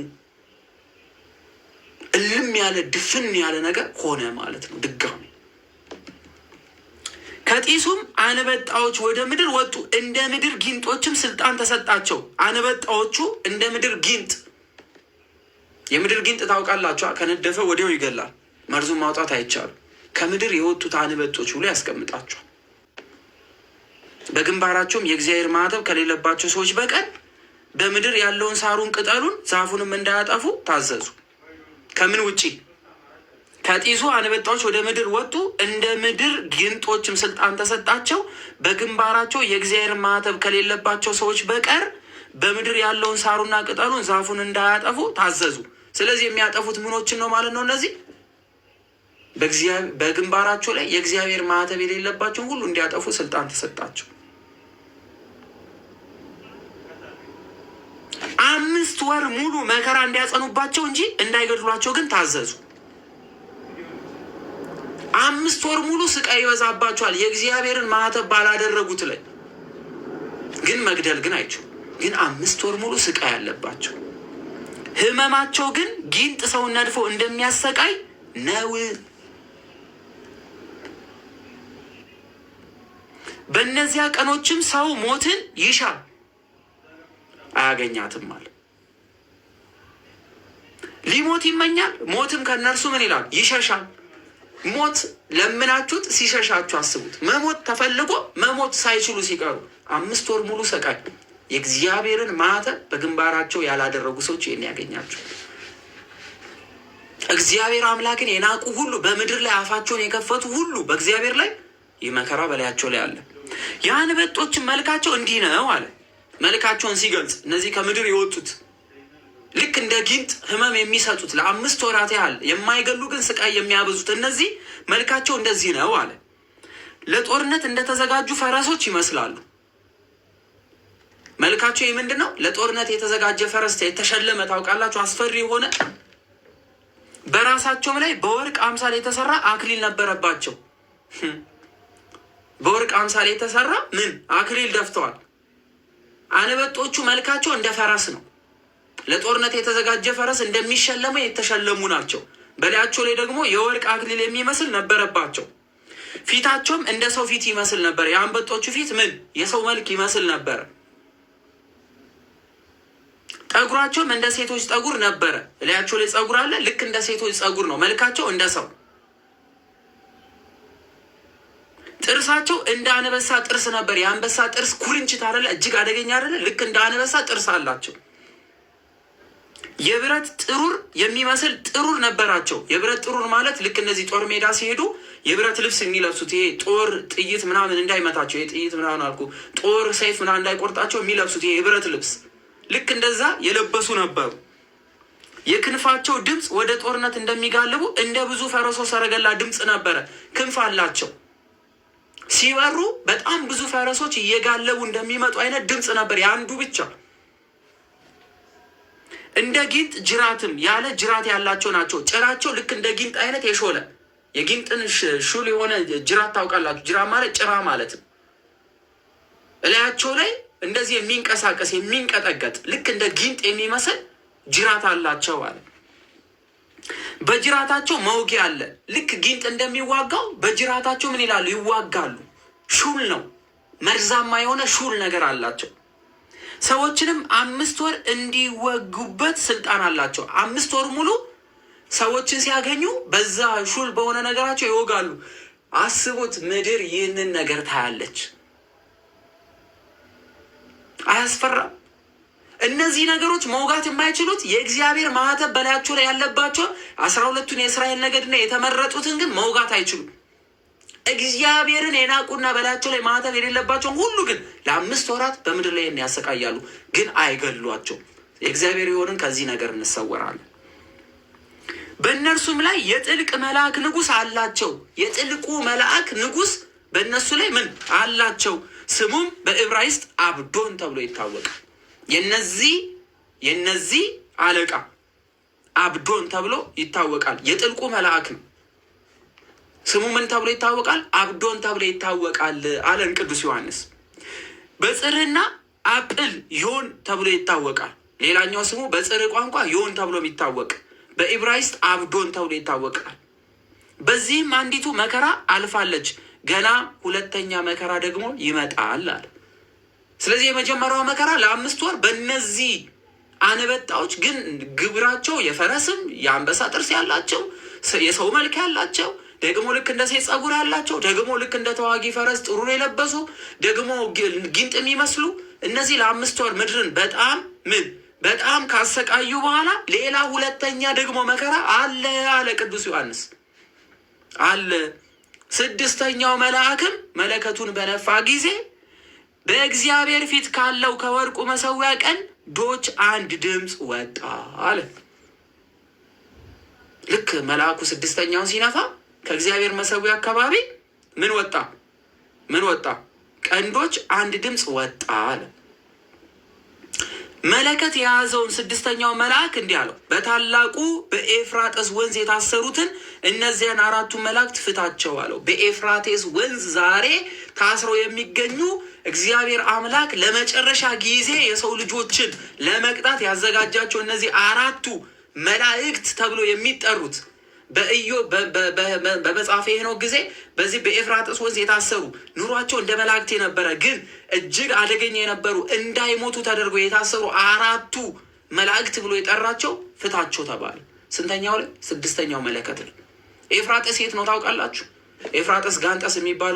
እልም ያለ ድፍን ያለ ነገር ሆነ ማለት ነው። ድጋሚ ከጢሱም አንበጣዎች ወደ ምድር ወጡ፣ እንደ ምድር ጊንጦችም ስልጣን ተሰጣቸው። አንበጣዎቹ እንደ ምድር ጊንጥ፣ የምድር ጊንጥ ታውቃላችኋ? ከነደፈ ወዲያው ይገላል። መርዙን ማውጣት አይቻልም። ከምድር የወጡት አንበጦች ብሎ ያስቀምጣቸዋል። በግንባራቸውም የእግዚአብሔር ማኅተም ከሌለባቸው ሰዎች በቀር በምድር ያለውን ሳሩን፣ ቅጠሉን፣ ዛፉንም እንዳያጠፉ ታዘዙ። ከምን ውጪ? ከጢሱ አንበጣዎች ወደ ምድር ወጡ፣ እንደ ምድር ጊንጦችም ስልጣን ተሰጣቸው። በግንባራቸው የእግዚአብሔር ማኅተም ከሌለባቸው ሰዎች በቀር በምድር ያለውን ሳሩና ቅጠሉን ዛፉን እንዳያጠፉ ታዘዙ። ስለዚህ የሚያጠፉት ምኖችን ነው ማለት ነው? እነዚህ በግንባራቸው ላይ የእግዚአብሔር ማኅተም የሌለባቸውን ሁሉ እንዲያጠፉ ስልጣን ተሰጣቸው። 5 ወር ሙሉ መከራ እንዲያጸኑባቸው እንጂ እንዳይገድሏቸው ግን ታዘዙ። 5 ወር ሙሉ ስቃይ ይበዛባቸዋል የእግዚአብሔርን ማኅተም ባላደረጉት ላይ ግን መግደል ግን አይችሉም። ግን 5 ወር ሙሉ ስቃይ አለባቸው። ህመማቸው ግን ጊንጥ ሰውን ነድፎ እንደሚያሰቃይ ነው። በእነዚያ ቀኖችም ሰው ሞትን ይሻል አያገኛትም አለ። ሊሞት ይመኛል፣ ሞትም ከእነርሱ ምን ይላል? ይሸሻል። ሞት ለምናችሁት ሲሸሻችሁ አስቡት። መሞት ተፈልጎ መሞት ሳይችሉ ሲቀሩ 5 ወር ሙሉ ሰቃይ። የእግዚአብሔርን ማኅተም በግንባራቸው ያላደረጉ ሰዎች ይህን ያገኛቸው። እግዚአብሔር አምላክን የናቁ ሁሉ፣ በምድር ላይ አፋቸውን የከፈቱ ሁሉ በእግዚአብሔር ላይ ይህ መከራ በላያቸው ላይ አለ። የአንበጦችን መልካቸው እንዲህ ነው አለ። መልካቸውን ሲገልጽ እነዚህ ከምድር የወጡት ልክ እንደ ጊንጥ ህመም የሚሰጡት ለ5 ወራት ያህል የማይገሉ ግን ስቃይ የሚያበዙት እነዚህ መልካቸው እንደዚህ ነው አለ። ለጦርነት እንደተዘጋጁ ፈረሶች ይመስላሉ። መልካቸው ይህ ምንድን ነው? ለጦርነት የተዘጋጀ ፈረስ የተሸለመ ታውቃላችሁ፣ አስፈሪ የሆነ በራሳቸውም ላይ በወርቅ አምሳል የተሰራ አክሊል ነበረባቸው። በወርቅ አምሳል የተሰራ ምን አክሊል ደፍተዋል። አንበጦቹ መልካቸው እንደ ፈረስ ነው። ለጦርነት የተዘጋጀ ፈረስ እንደሚሸለመው የተሸለሙ ናቸው። በላያቸው ላይ ደግሞ የወርቅ አክሊል የሚመስል ነበረባቸው። ፊታቸውም እንደ ሰው ፊት ይመስል ነበር። የአንበጦቹ ፊት ምን የሰው መልክ ይመስል ነበር። ጠጉራቸውም እንደ ሴቶች ጠጉር ነበረ። በላያቸው ላይ ጸጉር አለ። ልክ እንደ ሴቶች ጸጉር ነው። መልካቸው እንደ ሰው። ጥርሳቸው እንደ አንበሳ ጥርስ ነበር። የአንበሳ ጥርስ ኩርንችት አይደለ? እጅግ አደገኛ አይደለ? ልክ እንደ አንበሳ ጥርስ አላቸው። የብረት ጥሩር የሚመስል ጥሩር ነበራቸው። የብረት ጥሩር ማለት ልክ እነዚህ ጦር ሜዳ ሲሄዱ የብረት ልብስ የሚለብሱት ይሄ ጦር ጥይት ምናምን እንዳይመታቸው፣ ጥይት ምናምን አልኩ፣ ጦር ሰይፍ ምናምን እንዳይቆርጣቸው የሚለብሱት ይሄ የብረት ልብስ ልክ እንደዛ የለበሱ ነበሩ። የክንፋቸው ድምፅ ወደ ጦርነት እንደሚጋልቡ እንደ ብዙ ፈረሶ ሰረገላ ድምፅ ነበረ። ክንፍ አላቸው። ሲበሩ በጣም ብዙ ፈረሶች እየጋለቡ እንደሚመጡ አይነት ድምፅ ነበር። የአንዱ ብቻ እንደ ጊንጥ ጅራትም ያለ ጅራት ያላቸው ናቸው። ጭራቸው ልክ እንደ ጊንጥ አይነት የሾለ የጊንጥን ሹል የሆነ ጅራት ታውቃላችሁ። ጅራት ማለት ጭራ ማለት ነው። እላያቸው ላይ እንደዚህ የሚንቀሳቀስ የሚንቀጠቀጥ ልክ እንደ ጊንጥ የሚመስል ጅራት አላቸው አለ። በጅራታቸው መውጊያ አለ። ልክ ጊንጥ እንደሚዋጋው በጅራታቸው ምን ይላሉ? ይዋጋሉ። ሹል ነው። መርዛማ የሆነ ሹል ነገር አላቸው። ሰዎችንም 5 ወር እንዲወጉበት ስልጣን አላቸው። 5 ወር ሙሉ ሰዎችን ሲያገኙ በዛ ሹል በሆነ ነገራቸው ይወጋሉ። አስቡት፣ ምድር ይህንን ነገር ታያለች። አያስፈራም? እነዚህ ነገሮች መውጋት የማይችሉት የእግዚአብሔር ማኅተም በላያቸው ላይ ያለባቸው 12ቱን የእስራኤል ነገድና የተመረጡትን ግን መውጋት አይችሉም። እግዚአብሔርን የናቁና በላያቸው ላይ ማኅተም የሌለባቸውን ሁሉ ግን ለ5 ወራት በምድር ላይ ያሰቃያሉ፣ ግን አይገድሏቸው። የእግዚአብሔር የሆንን ከዚህ ነገር እንሰወራለን። በእነርሱም ላይ የጥልቅ መልአክ ንጉሥ አላቸው። የጥልቁ መልአክ ንጉሥ በእነሱ ላይ ምን አላቸው? ስሙም በዕብራይስጥ አብዶን ተብሎ ይታወቃል። የነዚህ አለቃ አብዶን ተብሎ ይታወቃል። የጥልቁ መልአክ ነው። ስሙ ምን ተብሎ ይታወቃል? አብዶን ተብሎ ይታወቃል አለን ቅዱስ ዮሐንስ። በጽርህና አጵል ዮን ተብሎ ይታወቃል። ሌላኛው ስሙ በጽር ቋንቋ ዮን ተብሎ የሚታወቅ በዕብራይስጥ አብዶን ተብሎ ይታወቃል። በዚህም አንዲቱ መከራ አልፋለች፣ ገና ሁለተኛ መከራ ደግሞ ይመጣል አለ። ስለዚህ የመጀመሪያው መከራ ለ5 ወር በእነዚህ አንበጣዎች ግን ግብራቸው የፈረስም የአንበሳ ጥርስ ያላቸው የሰው መልክ ያላቸው ደግሞ ልክ እንደ ሴት ጸጉር ያላቸው ደግሞ ልክ እንደ ተዋጊ ፈረስ ጥሩር የለበሱ ደግሞ ጊንጥ የሚመስሉ እነዚህ ለ5 ወር ምድርን በጣም ካሰቃዩ በኋላ ሌላ ሁለተኛ ደግሞ መከራ አለ አለ ቅዱስ ዮሐንስ አለ። 6ኛው መልአክም መለከቱን በነፋ ጊዜ በእግዚአብሔር ፊት ካለው ከወርቁ መሠዊያ ቀንዶች አንድ ድምፅ ወጣ አለ። ልክ መልአኩ 6ኛውን ሲነፋ ከእግዚአብሔር መሠዊያ አካባቢ ምን ወጣ? ቀንዶች አንድ ድምፅ ወጣ አለ። መለከት የያዘውን 6ኛው መልአክ እንዲህ አለው፣ በታላቁ በኤፍራጥስ ወንዝ የታሰሩትን እነዚያን 4ቱ መላእክት ፍታቸው አለው። በኤፍራቴስ ወንዝ ዛሬ ታስረው የሚገኙ እግዚአብሔር አምላክ ለመጨረሻ ጊዜ የሰው ልጆችን ለመቅጣት ያዘጋጃቸው እነዚህ 4ቱ መላእክት ተብሎ የሚጠሩት በመጽሐፈ ሄኖክ ጊዜ በዚህ በኤፍራጥስ ወንዝ የታሰሩ ኑሯቸው እንደ መላእክት የነበረ ግን እጅግ አደገኛ የነበሩ እንዳይሞቱ ተደርገው የታሰሩ 4ቱ መላእክት ብሎ የጠራቸው ፍታቸው ተባለ። ስንተኛው ላይ? 6ኛው መለከት ነው። ኤፍራጥስ የት ነው ታውቃላችሁ? ኤፍራጥስ ጋንጠስ የሚባሉ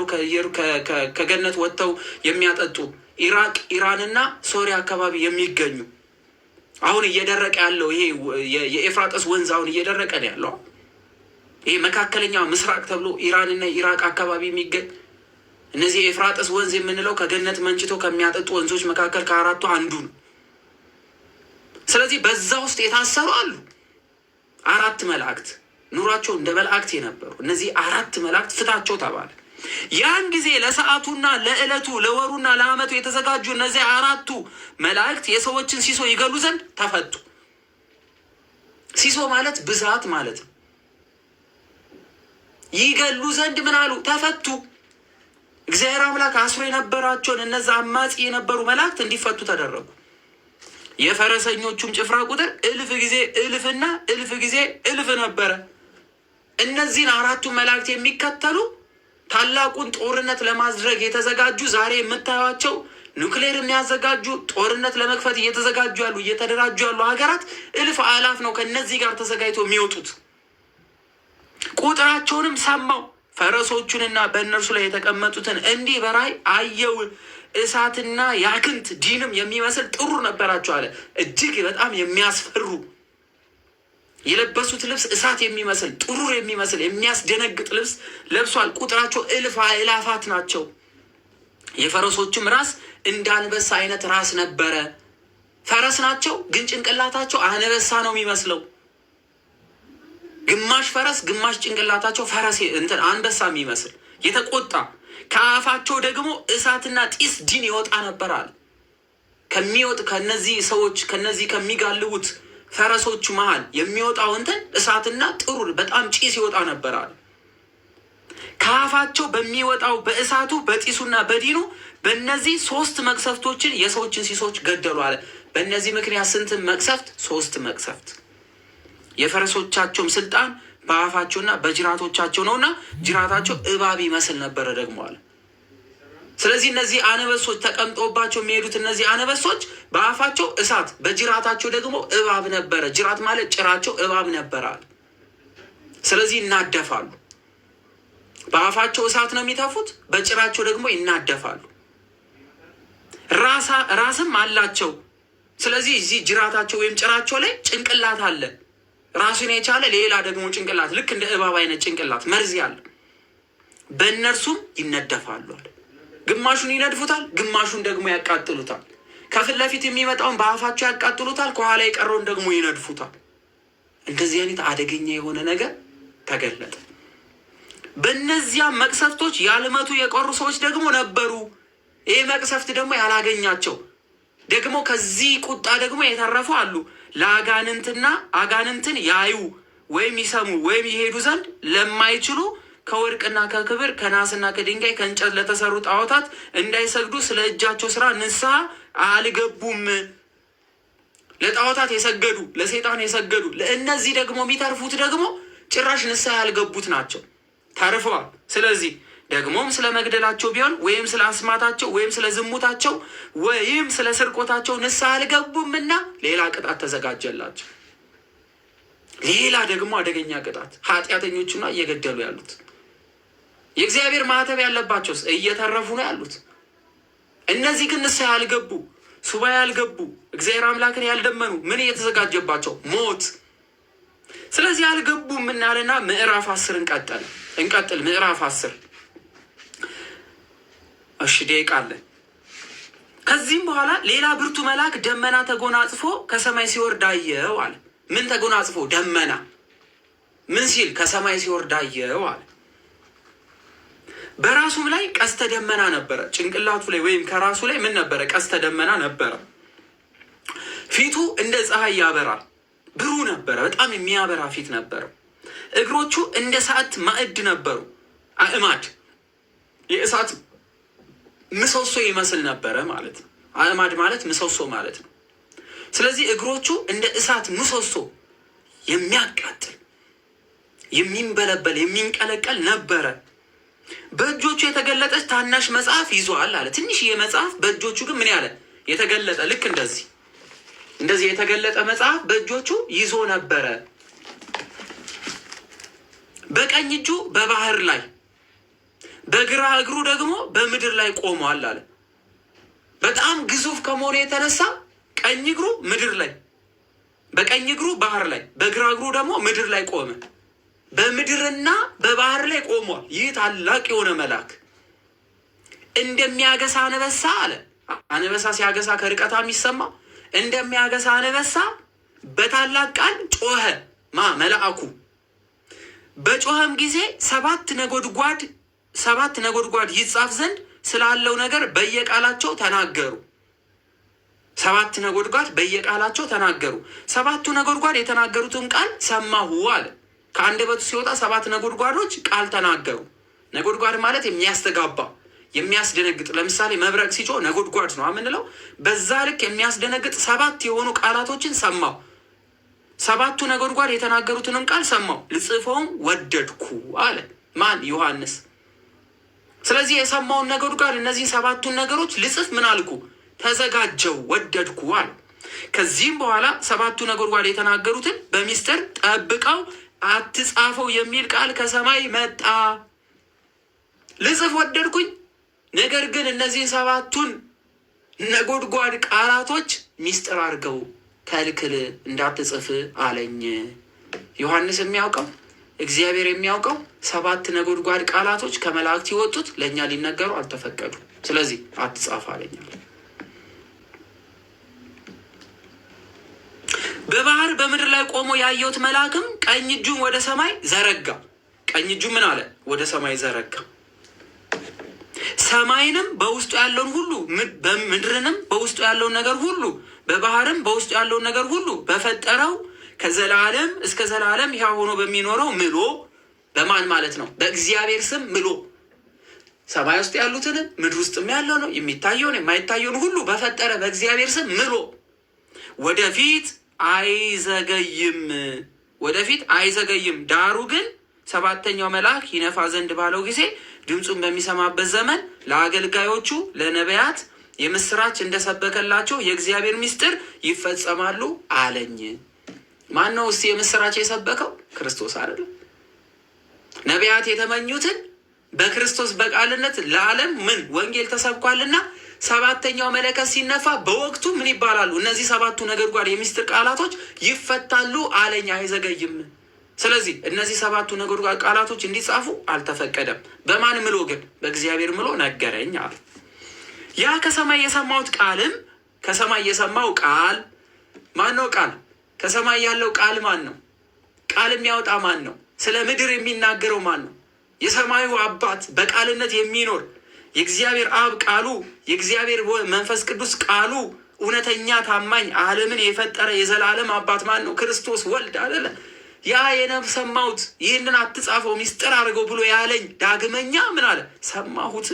ከገነት ወጥተው የሚያጠጡ ኢራቅ፣ ኢራንና ሶሪያ አካባቢ የሚገኙ አሁን እየደረቀ ያለው ይሄ የኤፍራጥስ ወንዝ አሁን እየደረቀ ነው ያለው። ይሄ መካከለኛው ምስራቅ ተብሎ ኢራንና ኢራቅ አካባቢ የሚገኝ እነዚህ የኤፍራጥስ ወንዝ የምንለው ከገነት መንጭቶ ከሚያጠጡ ወንዞች መካከል ከ4ቱ አንዱ ነው። ስለዚህ በዛ ውስጥ የታሰሩ አሉ 4 መላእክት ኑሯቸው እንደ መላእክት የነበሩ እነዚህ 4 መላእክት ፍታቸው ተባለ። ያን ጊዜ ለሰዓቱና ለዕለቱ ለወሩና ለዓመቱ የተዘጋጁ እነዚህ 4ቱ መላእክት የሰዎችን ሲሶ ይገሉ ዘንድ ተፈቱ። ሲሶ ማለት ብዛት ማለት ነው። ይገሉ ዘንድ ምን አሉ? ተፈቱ። እግዚአብሔር አምላክ አስሮ የነበራቸውን እነዛ አማጺ የነበሩ መላእክት እንዲፈቱ ተደረጉ። የፈረሰኞቹም ጭፍራ ቁጥር 1000 ጊዜ 1000ና 1000 ጊዜ 1000 ነበረ። እነዚህን 4ቱ መላእክት የሚከተሉ ታላቁን ጦርነት ለማድረግ የተዘጋጁ ዛሬ የምታዩቸው ኑክሌር የሚያዘጋጁ ጦርነት ለመክፈት እየተዘጋጁ ያሉ እየተደራጁ ያሉ ሀገራት 1000 አላፍ ነው ከነዚህ ጋር ተዘጋጅተው የሚወጡት። ቁጥራቸውንም ሰማው። ፈረሶቹንና በእነርሱ ላይ የተቀመጡትን እንዲህ በራእይ አየው። እሳትና ያክንት ዲንም የሚመስል ጥሩር ነበራቸው አለ። እጅግ በጣም የሚያስፈሩ የለበሱት ልብስ እሳት የሚመስል ጥሩር የሚመስል የሚያስደነግጥ ልብስ ለብሷል። ቁጥራቸው 1000 አእላፋት ናቸው። የፈረሶቹም ራስ እንደ አንበሳ አይነት ራስ ነበረ። ፈረስ ናቸው፣ ግን ጭንቅላታቸው አንበሳ ነው የሚመስለው። ግማሽ ፈረስ ግማሽ ጭንቅላታቸው ፈረስ አንበሳ የሚመስል የተቆጣ ከአፋቸው ደግሞ እሳትና ጢስ ዲን ይወጣ ነበራል። ከነዚህ ሰዎች ከነዚህ ከሚጋልቡት ፈረሶቹ መሃል የሚወጣው እሳትና ጥሩር በጣም ጭስ ይወጣ ነበራል። ከአፋቸው በሚወጣው በእሳቱ በጢሱና በዲኑ በእነዚህ 3 መቅሰፍቶችን የሰዎችን ሲሶች ገደሉ አለ። በእነዚህ ምክንያት ስንት መቅሰፍት? 3 መቅሰፍት። የፈረሶቻቸውም ስልጣን በአፋቸውና በጅራቶቻቸው ነውና ጅራታቸው እባብ ይመስል ነበረ ደግሞ አለ። ስለዚህ እነዚህ አንበሶች ተቀምጦባቸው የሚሄዱት እነዚህ አንበሶች በአፋቸው እሳት በጅራታቸው ደግሞ እባብ ነበረ። ጅራት ማለት ጭራቸው እባብ ነበራል። ስለዚህ ይናደፋሉ። በአፋቸው እሳት ነው የሚተፉት፣ በጭራቸው ደግሞ ይናደፋሉ። ራስም አላቸው። ስለዚህ እዚህ ጅራታቸው ወይም ጭራቸው ላይ ጭንቅላት አለ፣ ራሱን የቻለ ሌላ ደግሞ ጭንቅላት፣ ልክ እንደ እባብ አይነት ጭንቅላት መርዝ ያለ። በእነርሱም ይነደፋሉ አለ። ግማሹን ይነድፉታል፣ ግማሹን ደግሞ ያቃጥሉታል። ከፊት ለፊት የሚመጣውን በአፋቸው ያቃጥሉታል፣ ከኋላ የቀረውን ደግሞ ይነድፉታል። እንደዚህ አይነት አደገኛ የሆነ ነገር ተገለጠ። በእነዚያ መቅሰፍቶች ያልመቱ የቀሩ ሰዎች ደግሞ ነበሩ። ይህ መቅሰፍት ደግሞ ያላገኛቸው ደግሞ ከዚህ ቁጣ ደግሞ የተረፉ አሉ። ለአጋንንትና አጋንንትን ያዩ ወይም ይሰሙ ወይም ይሄዱ ዘንድ ለማይችሉ ከወርቅና ከክብር ከናስና ከድንጋይ ከእንጨት ለተሰሩ ጣዖታት እንዳይሰግዱ ስለ እጃቸው ስራ ንስሐ አልገቡም። ለጣዖታት የሰገዱ ለሰይጣን የሰገዱ ለእነዚህ ደግሞ የሚተርፉት ደግሞ ጭራሽ ንስሐ ያልገቡት ናቸው፣ ተርፈዋል። ስለዚህ ደግሞም ስለ መግደላቸው ቢሆን ወይም ስለ አስማታቸው ወይም ስለ ዝሙታቸው ወይም ስለ ስርቆታቸው ንስሐ አልገቡምና ሌላ ቅጣት ተዘጋጀላቸው። ሌላ ደግሞ አደገኛ ቅጣት፣ ኃጢአተኞቹና እየገደሉ ያሉት የእግዚአብሔር ማህተብ ያለባቸው እየተረፉ ነው ያሉት። እነዚህ ግን ንስሐ ያልገቡ ሱባኤ ያልገቡ እግዚአብሔር አምላክን ያልደመኑ ምን እየተዘጋጀባቸው ሞት። ስለዚህ አልገቡም እናልና ምዕራፍ 10 እንቀጥል። ምዕራፍ 10 እሺ ደቂቃ አለ። ከዚህም በኋላ ሌላ ብርቱ መልአክ ደመና ተጎናጽፎ ከሰማይ ሲወርድ አየሁ አለ። ምን ተጎናጽፎ? ደመና። ምን ሲል? ከሰማይ ሲወርድ አየሁ አለ። በራሱም ላይ ቀስተ ደመና ነበረ። ጭንቅላቱ ላይ ወይም ከራሱ ላይ ምን ነበረ? ቀስተ ደመና ነበረ። ፊቱ እንደ ፀሐይ ያበራል፣ ብሩህ ነበረ። በጣም የሚያበራ ፊት ነበረ። እግሮቹ እንደ እሳት ማዕድ ነበሩ። አዕማድ የእሳት ምሰሶ ይመስል ነበረ ማለት ነው። አዕማድ ማለት ምሰሶ ማለት ነው። ስለዚህ እግሮቹ እንደ እሳት ምሰሶ የሚያቃጥል የሚንበለበል የሚንቀለቀል ነበረ። በእጆቹ የተገለጠች ታናሽ መጽሐፍ ይዟል አለ። ትንሽዬ መጽሐፍ በእጆቹ ግን ምን ያለ የተገለጠ፣ ልክ እንደዚህ የተገለጠ መጽሐፍ በእጆቹ ይዞ ነበረ። በቀኝ እጁ በባህር ላይ በግራ እግሩ ደግሞ በምድር ላይ ቆሟል አለ። በጣም ግዙፍ ከመሆኑ የተነሳ ቀኝ እግሩ ምድር ላይ፣ በቀኝ እግሩ ባህር ላይ፣ በግራ እግሩ ደግሞ ምድር ላይ ቆመ። በምድርና በባህር ላይ ቆሟል። ይህ ታላቅ የሆነ መልአክ እንደሚያገሳ አንበሳ አለ። አንበሳ ሲያገሳ ከርቀታ የሚሰማ እንደሚያገሳ አንበሳ በታላቅ ቃል ጮኸ። መልአኩ በጮኸም ጊዜ ሰባት ነጎድጓድ ይጻፍ ዘንድ ስላለው ነገር በየቃላቸው ተናገሩ። ሰባት ነጎድጓድ በየቃላቸው ተናገሩ። ሰባቱ ነጎድጓድ የተናገሩትን ቃል ሰማሁ አለ። ከአንደበቱ ሲወጣ ሰባት ነጎድጓዶች ቃል ተናገሩ። ነጎድጓድ ማለት የሚያስተጋባ የሚያስደነግጥ፣ ለምሳሌ መብረቅ ሲጮህ ነጎድጓድ ነው የምንለው። በዛ ልክ የሚያስደነግጥ ሰባት የሆኑ ቃላቶችን ሰማሁ። ሰባቱ ነጎድጓድ የተናገሩትንም ቃል ሰማሁ፣ ልጽፈውም ወደድኩ አለ። ማን? ዮሐንስ። ስለዚህ የሰማውን ነጎድጓድ እነዚህን ሰባቱን ነገሮች ልጽፍ ምን አልኩ? ተዘጋጀው፣ ወደድኩ አለ። ከዚህም በኋላ ሰባቱ ነጎድጓድ የተናገሩትን በሚስጥር ጠብቀው አትጻፈው የሚል ቃል ከሰማይ መጣ። ልጽፍ ወደድኩኝ፣ ነገር ግን እነዚህ ሰባቱን ነጎድጓድ ቃላቶች ሚስጥር አድርገው ከልክል እንዳትጽፍ አለኝ። ዮሐንስ የሚያውቀው እግዚአብሔር የሚያውቀው ሰባት ነጎድጓድ ቃላቶች ከመላእክት የወጡት ለእኛ ሊነገሩ አልተፈቀዱ። ስለዚህ አትጻፍ አለኛል። በባህር በምድር ላይ ቆሞ ያየሁት መልአክም ቀኝ እጁን ወደ ሰማይ ዘረጋ። ቀኝ እጁ ምን አለ? ወደ ሰማይ ዘረጋ። ሰማይንም በውስጡ ያለውን ሁሉ፣ ምድርንም በውስጡ ያለውን ነገር ሁሉ፣ በባህርም በውስጡ ያለውን ነገር ሁሉ በፈጠረው ከዘላለም እስከ ዘላለም ሕያው ሆኖ በሚኖረው ምሎ። በማን ማለት ነው? በእግዚአብሔር ስም ምሎ። ሰማይ ውስጥ ያሉትን ምድር ውስጥም ያለው ነው የሚታየውን የማይታየውን ሁሉ በፈጠረ በእግዚአብሔር ስም ምሎ። ወደፊት አይዘገይም። ዳሩ ግን ሰባተኛው መልአክ ይነፋ ዘንድ ባለው ጊዜ ድምፁን በሚሰማበት ዘመን ለአገልጋዮቹ ለነቢያት የምስራች እንደሰበከላቸው የእግዚአብሔር ምስጢር ይፈጸማሉ አለኝ። ማን ነው እስቲ የምስራች የሰበከው? ክርስቶስ አይደለም? ነቢያት የተመኙትን በክርስቶስ በቃልነት ለዓለም ወንጌል ተሰብኳልና ሰባተኛው መለከት ሲነፋ በወቅቱ ምን ይባላሉ? እነዚህ ሰባቱ ነጎድጓድ የሚስጥር ቃላቶች ይፈታሉ አለኝ። አይዘገይም። ስለዚህ እነዚህ ሰባቱ ነጎድጓድ ቃላቶች እንዲጻፉ አልተፈቀደም። በማን ምሎ ግን? በእግዚአብሔር ምሎ ነገረኝ አለ። ያ ከሰማይ የሰማሁት ቃልም ከሰማይ የሰማው ቃል ማን ነው? ቃል ከሰማይ ያለው ቃል ማን ነው? ቃል የሚያወጣ ማን ነው? ስለ ምድር የሚናገረው ማን ነው? የሰማዩ አባት በቃልነት የሚኖር የእግዚአብሔር አብ ቃሉ፣ የእግዚአብሔር መንፈስ ቅዱስ ቃሉ፣ እውነተኛ ታማኝ ዓለምን የፈጠረ የዘላለም አባት ማን ነው? ክርስቶስ ወልድ አይደለ? ያ የነፍስ ሰማሁት፣ ይህንን አትጻፈው ሚስጥር አድርገው ብሎ ያለኝ ዳግመኛ ምን አለ? ሰማሁት።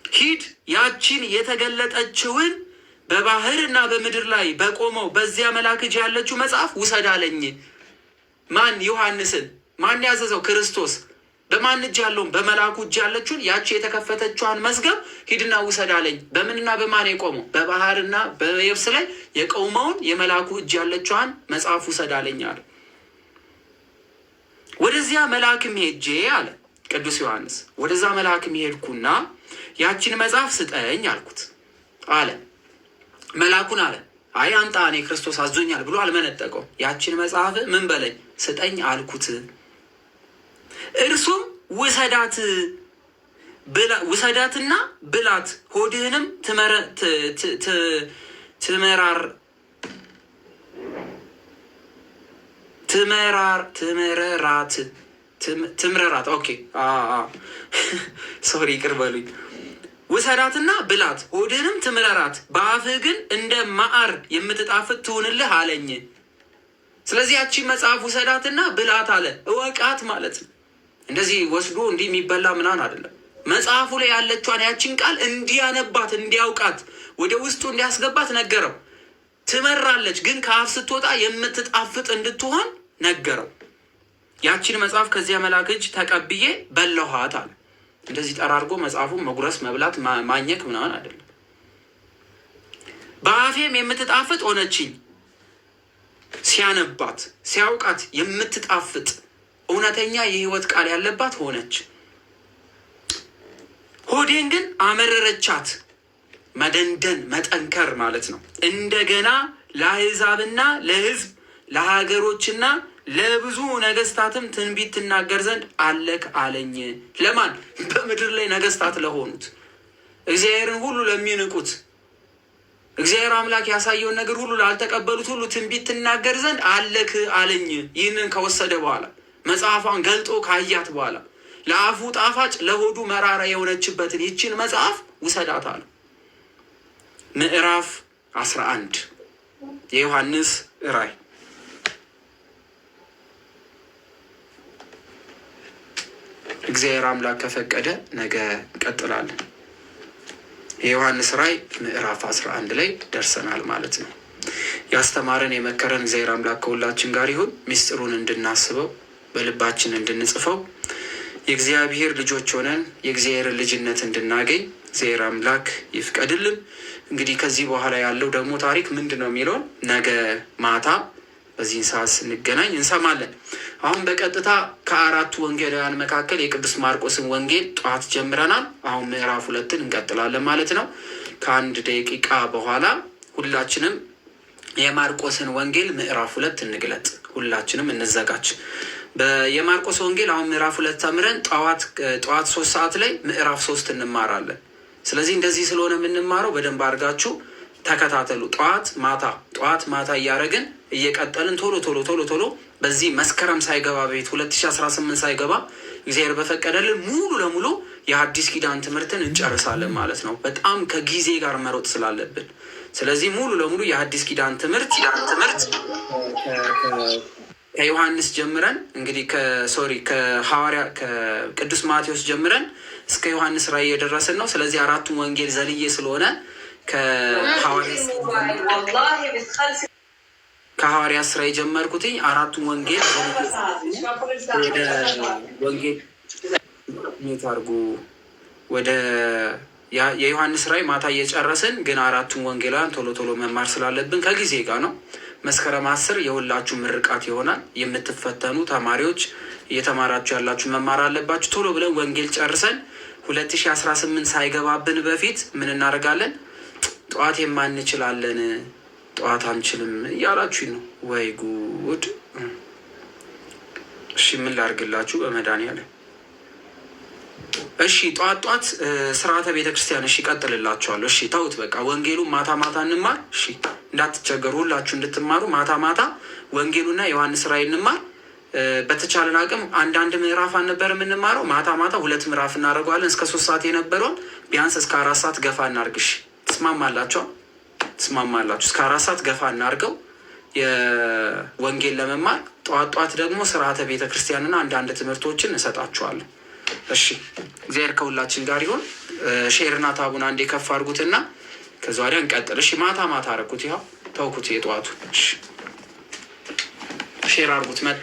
ሂድ ያቺን የተገለጠችውን በባህርና በምድር ላይ በቆመው በዚያ መልአክ እጅ ያለችው መጽሐፍ ውሰድ አለኝ። ማን? ዮሐንስን። ማን ያዘዘው? ክርስቶስ። በማን እጅ ያለውን? በመልአኩ እጅ ያለችውን ያቺ የተከፈተችዋን መዝገብ ሂድና ውሰድ አለኝ። በምንና በማን የቆመው? በባህርና በየብስ ላይ የቆመውን የመልአኩ እጅ ያለችዋን መጽሐፍ ውሰድ አለኝ አለ። ወደዚያ መልአክም ሄጄ አለ ቅዱስ ዮሐንስ፣ ወደዛ መልአክም ሄድኩና ያቺን መጽሐፍ ስጠኝ አልኩት አለ። መልአኩን አለ አይ አምጣ፣ እኔ ክርስቶስ አዞኛል ብሎ አልመነጠቀው። ያቺን መጽሐፍ ምን በለኝ ስጠኝ አልኩት። እርሱም ውሰዳትና ብላት፣ ሆድህንም ትምረራት። ኦኬ ሶሪ ይቅር በሉኝ። ውሰዳትና ብላት፣ ሆድህንም ትምረራት፣ በአፍህ ግን እንደ ማዕር የምትጣፍጥ ትሁንልህ አለኝ። ስለዚህ ያቺ መጽሐፍ ውሰዳትና ብላት አለ። እወቃት ማለት ነው። እንደዚህ ወስዶ እንዲህ የሚበላ ምናምን አይደለም። መጽሐፉ ላይ ያለቿን ያቺን ቃል እንዲያነባት እንዲያውቃት ወደ ውስጡ እንዲያስገባት ነገረው። ትመራለች፣ ግን ከአፍ ስትወጣ የምትጣፍጥ እንድትሆን ነገረው። ያቺን መጽሐፍ ከዚያ መልአክ እጅ ተቀብዬ በላኋት አለ። እንደዚህ ጠራርጎ መጽሐፉን መጉረስ፣ መብላት፣ ማኘክ ምናምን አይደለም። በአፌም የምትጣፍጥ ሆነችኝ። ሲያነባት ሲያውቃት የምትጣፍጥ እውነተኛ የሕይወት ቃል ያለባት ሆነች። ሆዴን ግን አመረረቻት። መደንደን መጠንከር ማለት ነው። እንደገና ለአሕዛብና ለሕዝብ ለሀገሮችና ለብዙ ነገስታትም ትንቢት ትናገር ዘንድ አለክ አለኝ። ለማን? በምድር ላይ ነገስታት ለሆኑት፣ እግዚአብሔርን ሁሉ ለሚንቁት፣ እግዚአብሔር አምላክ ያሳየውን ነገር ሁሉ ላልተቀበሉት ሁሉ ትንቢት ትናገር ዘንድ አለክ አለኝ። ይህንን ከወሰደ በኋላ መጽሐፏን ገልጦ ካያት በኋላ ለአፉ ጣፋጭ ለሆዱ መራራ የሆነችበትን ይችን መጽሐፍ ውሰዳት አለ። ምዕራፍ 11 የዮሐንስ ራእይ። እግዚአብሔር አምላክ ከፈቀደ ነገ እንቀጥላለን። የዮሐንስ ራእይ ምዕራፍ 11 ላይ ደርሰናል ማለት ነው። ያስተማረን የመከረን እግዚአብሔር አምላክ ከሁላችን ጋር ይሁን። ምስጢሩን እንድናስበው በልባችን እንድንጽፈው የእግዚአብሔር ልጆች ሆነን የእግዚአብሔርን ልጅነት እንድናገኝ እግዚአብሔር አምላክ ይፍቀድልን። እንግዲህ ከዚህ በኋላ ያለው ደግሞ ታሪክ ምንድን ነው የሚለውን ነገ ማታ በዚህን ሰዓት ስንገናኝ እንሰማለን። አሁን በቀጥታ ከአራቱ ወንጌላውያን መካከል የቅዱስ ማርቆስን ወንጌል ጠዋት ጀምረናል። አሁን ምዕራፍ 2 እንቀጥላለን ማለት ነው። ከአንድ ደቂቃ በኋላ ሁላችንም የማርቆስን ወንጌል ምዕራፍ 2 እንግለጥ። ሁላችንም እንዘጋጅ። የማርቆስ ወንጌል አሁን ምዕራፍ 2 ተምረን ጠዋት 3 ሰዓት ላይ ምዕራፍ 3 እንማራለን። ስለዚህ እንደዚህ ስለሆነ የምንማረው በደንብ አድርጋችሁ ተከታተሉ። ጠዋት ማታ እያደረግን እየቀጠልን ቶሎ በዚህ መስከረም ሳይገባ በፊት 2018 ሳይገባ እግዚአብሔር በፈቀደልን ሙሉ ለሙሉ የአዲስ ኪዳን ትምህርትን እንጨርሳለን ማለት ነው። በጣም ከጊዜ ጋር መሮጥ ስላለብን፣ ስለዚህ ሙሉ ለሙሉ የአዲስ ኪዳን ትምህርት ከዮሐንስ ጀምረን እንግዲህ ከሐዋርያ ከቅዱስ ማቴዎስ ጀምረን እስከ ዮሐንስ ራእይ የደረስን ነው። ስለዚህ አራቱን ወንጌል ዘልዬ ስለሆነ ከሐዋርያ ስራ የጀመርኩትኝ አራቱን ወንጌል ወደ ወንጌል አድርጉ ወደ የዮሐንስ ራእይ ማታ እየጨረስን ግን አራቱን ወንጌላውያን ቶሎ መማር ስላለብን ከጊዜ ጋር ነው። መስከረም 10 የሁላችሁ ምርቃት ይሆናል። የምትፈተኑ ተማሪዎች እየተማራችሁ ያላችሁ መማር አለባችሁ። ቶሎ ብለን ወንጌል ጨርሰን 2018 ሳይገባብን በፊት ምን እናደርጋለን? ጠዋት የማንችላለን ጠዋት አንችልም እያላችሁኝ ነው ወይ ጉድ! እሺ ምን ላድርግላችሁ? በመድኃኒዓለም እሺ ጠዋት ስርዓተ ቤተክርስቲያን እሺ ቀጥልላችኋለሁ። እሺ ተውት በቃ ወንጌሉን ማታ እንማር። እሺ እንዳትቸገሩ ሁላችሁ እንድትማሩ ማታ ወንጌሉና ዮሐንስ ራእይ እንማር። በተቻለን አቅም አንዳንድ ምዕራፍ አልነበር የምንማረው። ማታ ማታ 2 ምዕራፍ እናደርገዋለን። እስከ 3 ሰዓት የነበረውን ቢያንስ እስከ 4 ሰዓት ገፋ እናርግሽ። ትስማማላችሁ? እስከ 4 ሰዓት ገፋ እናርገው የወንጌል ለመማር። ጠዋት ጠዋት ደግሞ ስርዓተ ቤተ ክርስቲያንና አንዳንድ ትምህርቶችን እሰጣችኋለሁ። እሺ፣ እግዚአብሔር ከሁላችን ጋር ይሁን። ሼርና ታቡን አንዴ ከፍ አድርጉትና ከዛ ወዲያ እንቀጥል። እሺ፣ ማታ ማታ አረኩት፣ ይኸው ተውኩት የጠዋቱ። እሺ፣ ሼር አድርጉት። መጣ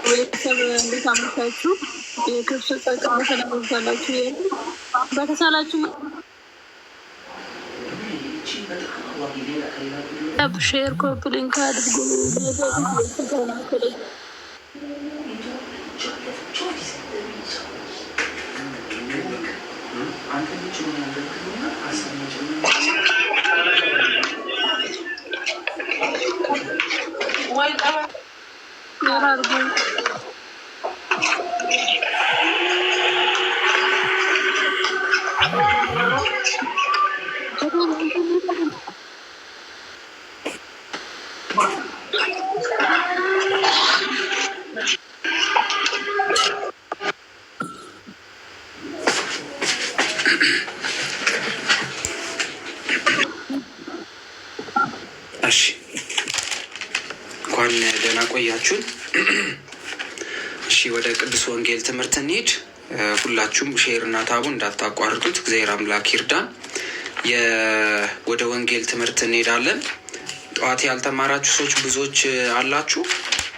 ቤተሰብ እንዴት አመሻችሁ? የክርስቶስ ጸጋ በሰላም ይብዛላችሁ። በተሳላችሁ ሼር ኮፒ ሊንክ አድርጉ። እሺ፣ እንኳን ደህና ቆያችሁን። እሺ፣ ወደ ቅዱስ ወንጌል ትምህርት እንሂድ። ሁላችሁም ሼር እና ታቡ እንዳታቋርጡት፣ እግዚአብሔር አምላክ ይርዳን። ወደ ወንጌል ትምህርት እንሄዳለን። ጠዋት ያልተማራችሁ ሰዎች ብዙዎች አላችሁ።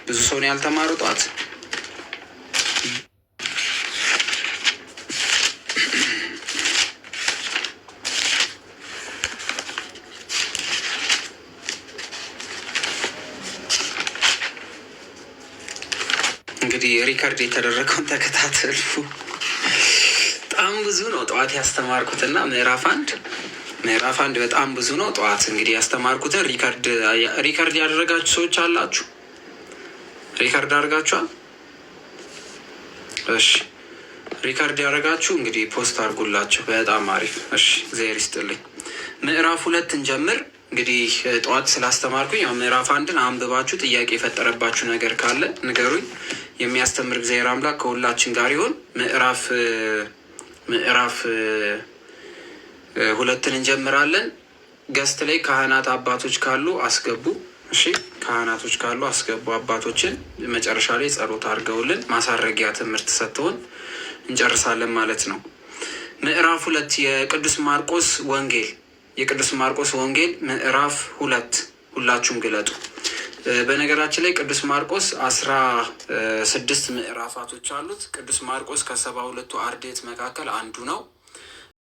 ብዙ ሰው ነው ያልተማሩ ጠዋት። እንግዲህ ሪከርድ የተደረገውን ተከታተሉ። በጣም ብዙ ነው ጠዋት ያስተማርኩትና ምዕራፍ አንድ በጣም ብዙ ነው። ጠዋት እንግዲህ ያስተማርኩትን ሪከርድ ያደረጋችሁ ሰዎች አላችሁ? ሪከርድ አድርጋችኋል? እሺ፣ ሪከርድ ያደረጋችሁ እንግዲህ ፖስት አድርጉላቸው። በጣም አሪፍ። እሺ፣ እግዚአብሔር ይስጥልኝ። ምዕራፍ 2 እንጀምር። እንግዲህ ጠዋት ስላስተማርኩኝ ያው ምዕራፍ 1ን አንብባችሁ ጥያቄ የፈጠረባችሁ ነገር ካለ ንገሩኝ። የሚያስተምር እግዚአብሔር አምላክ ከሁላችን ጋር ይሁን። ምዕራፍ 2ን እንጀምራለን። ገስት ላይ ካህናት አባቶች ካሉ አስገቡ። እሺ፣ ካህናቶች ካሉ አስገቡ አባቶችን። መጨረሻ ላይ ጸሎት አድርገውልን ማሳረጊያ ትምህርት ሰጥተውን እንጨርሳለን ማለት ነው። ምዕራፍ 2 የቅዱስ ማርቆስ ወንጌል ምዕራፍ 2 ሁላችሁም ግለጡ። በነገራችን ላይ ቅዱስ ማርቆስ 16 ምዕራፋቶች አሉት። ቅዱስ ማርቆስ ከ72ቱ አርድእት መካከል አንዱ ነው።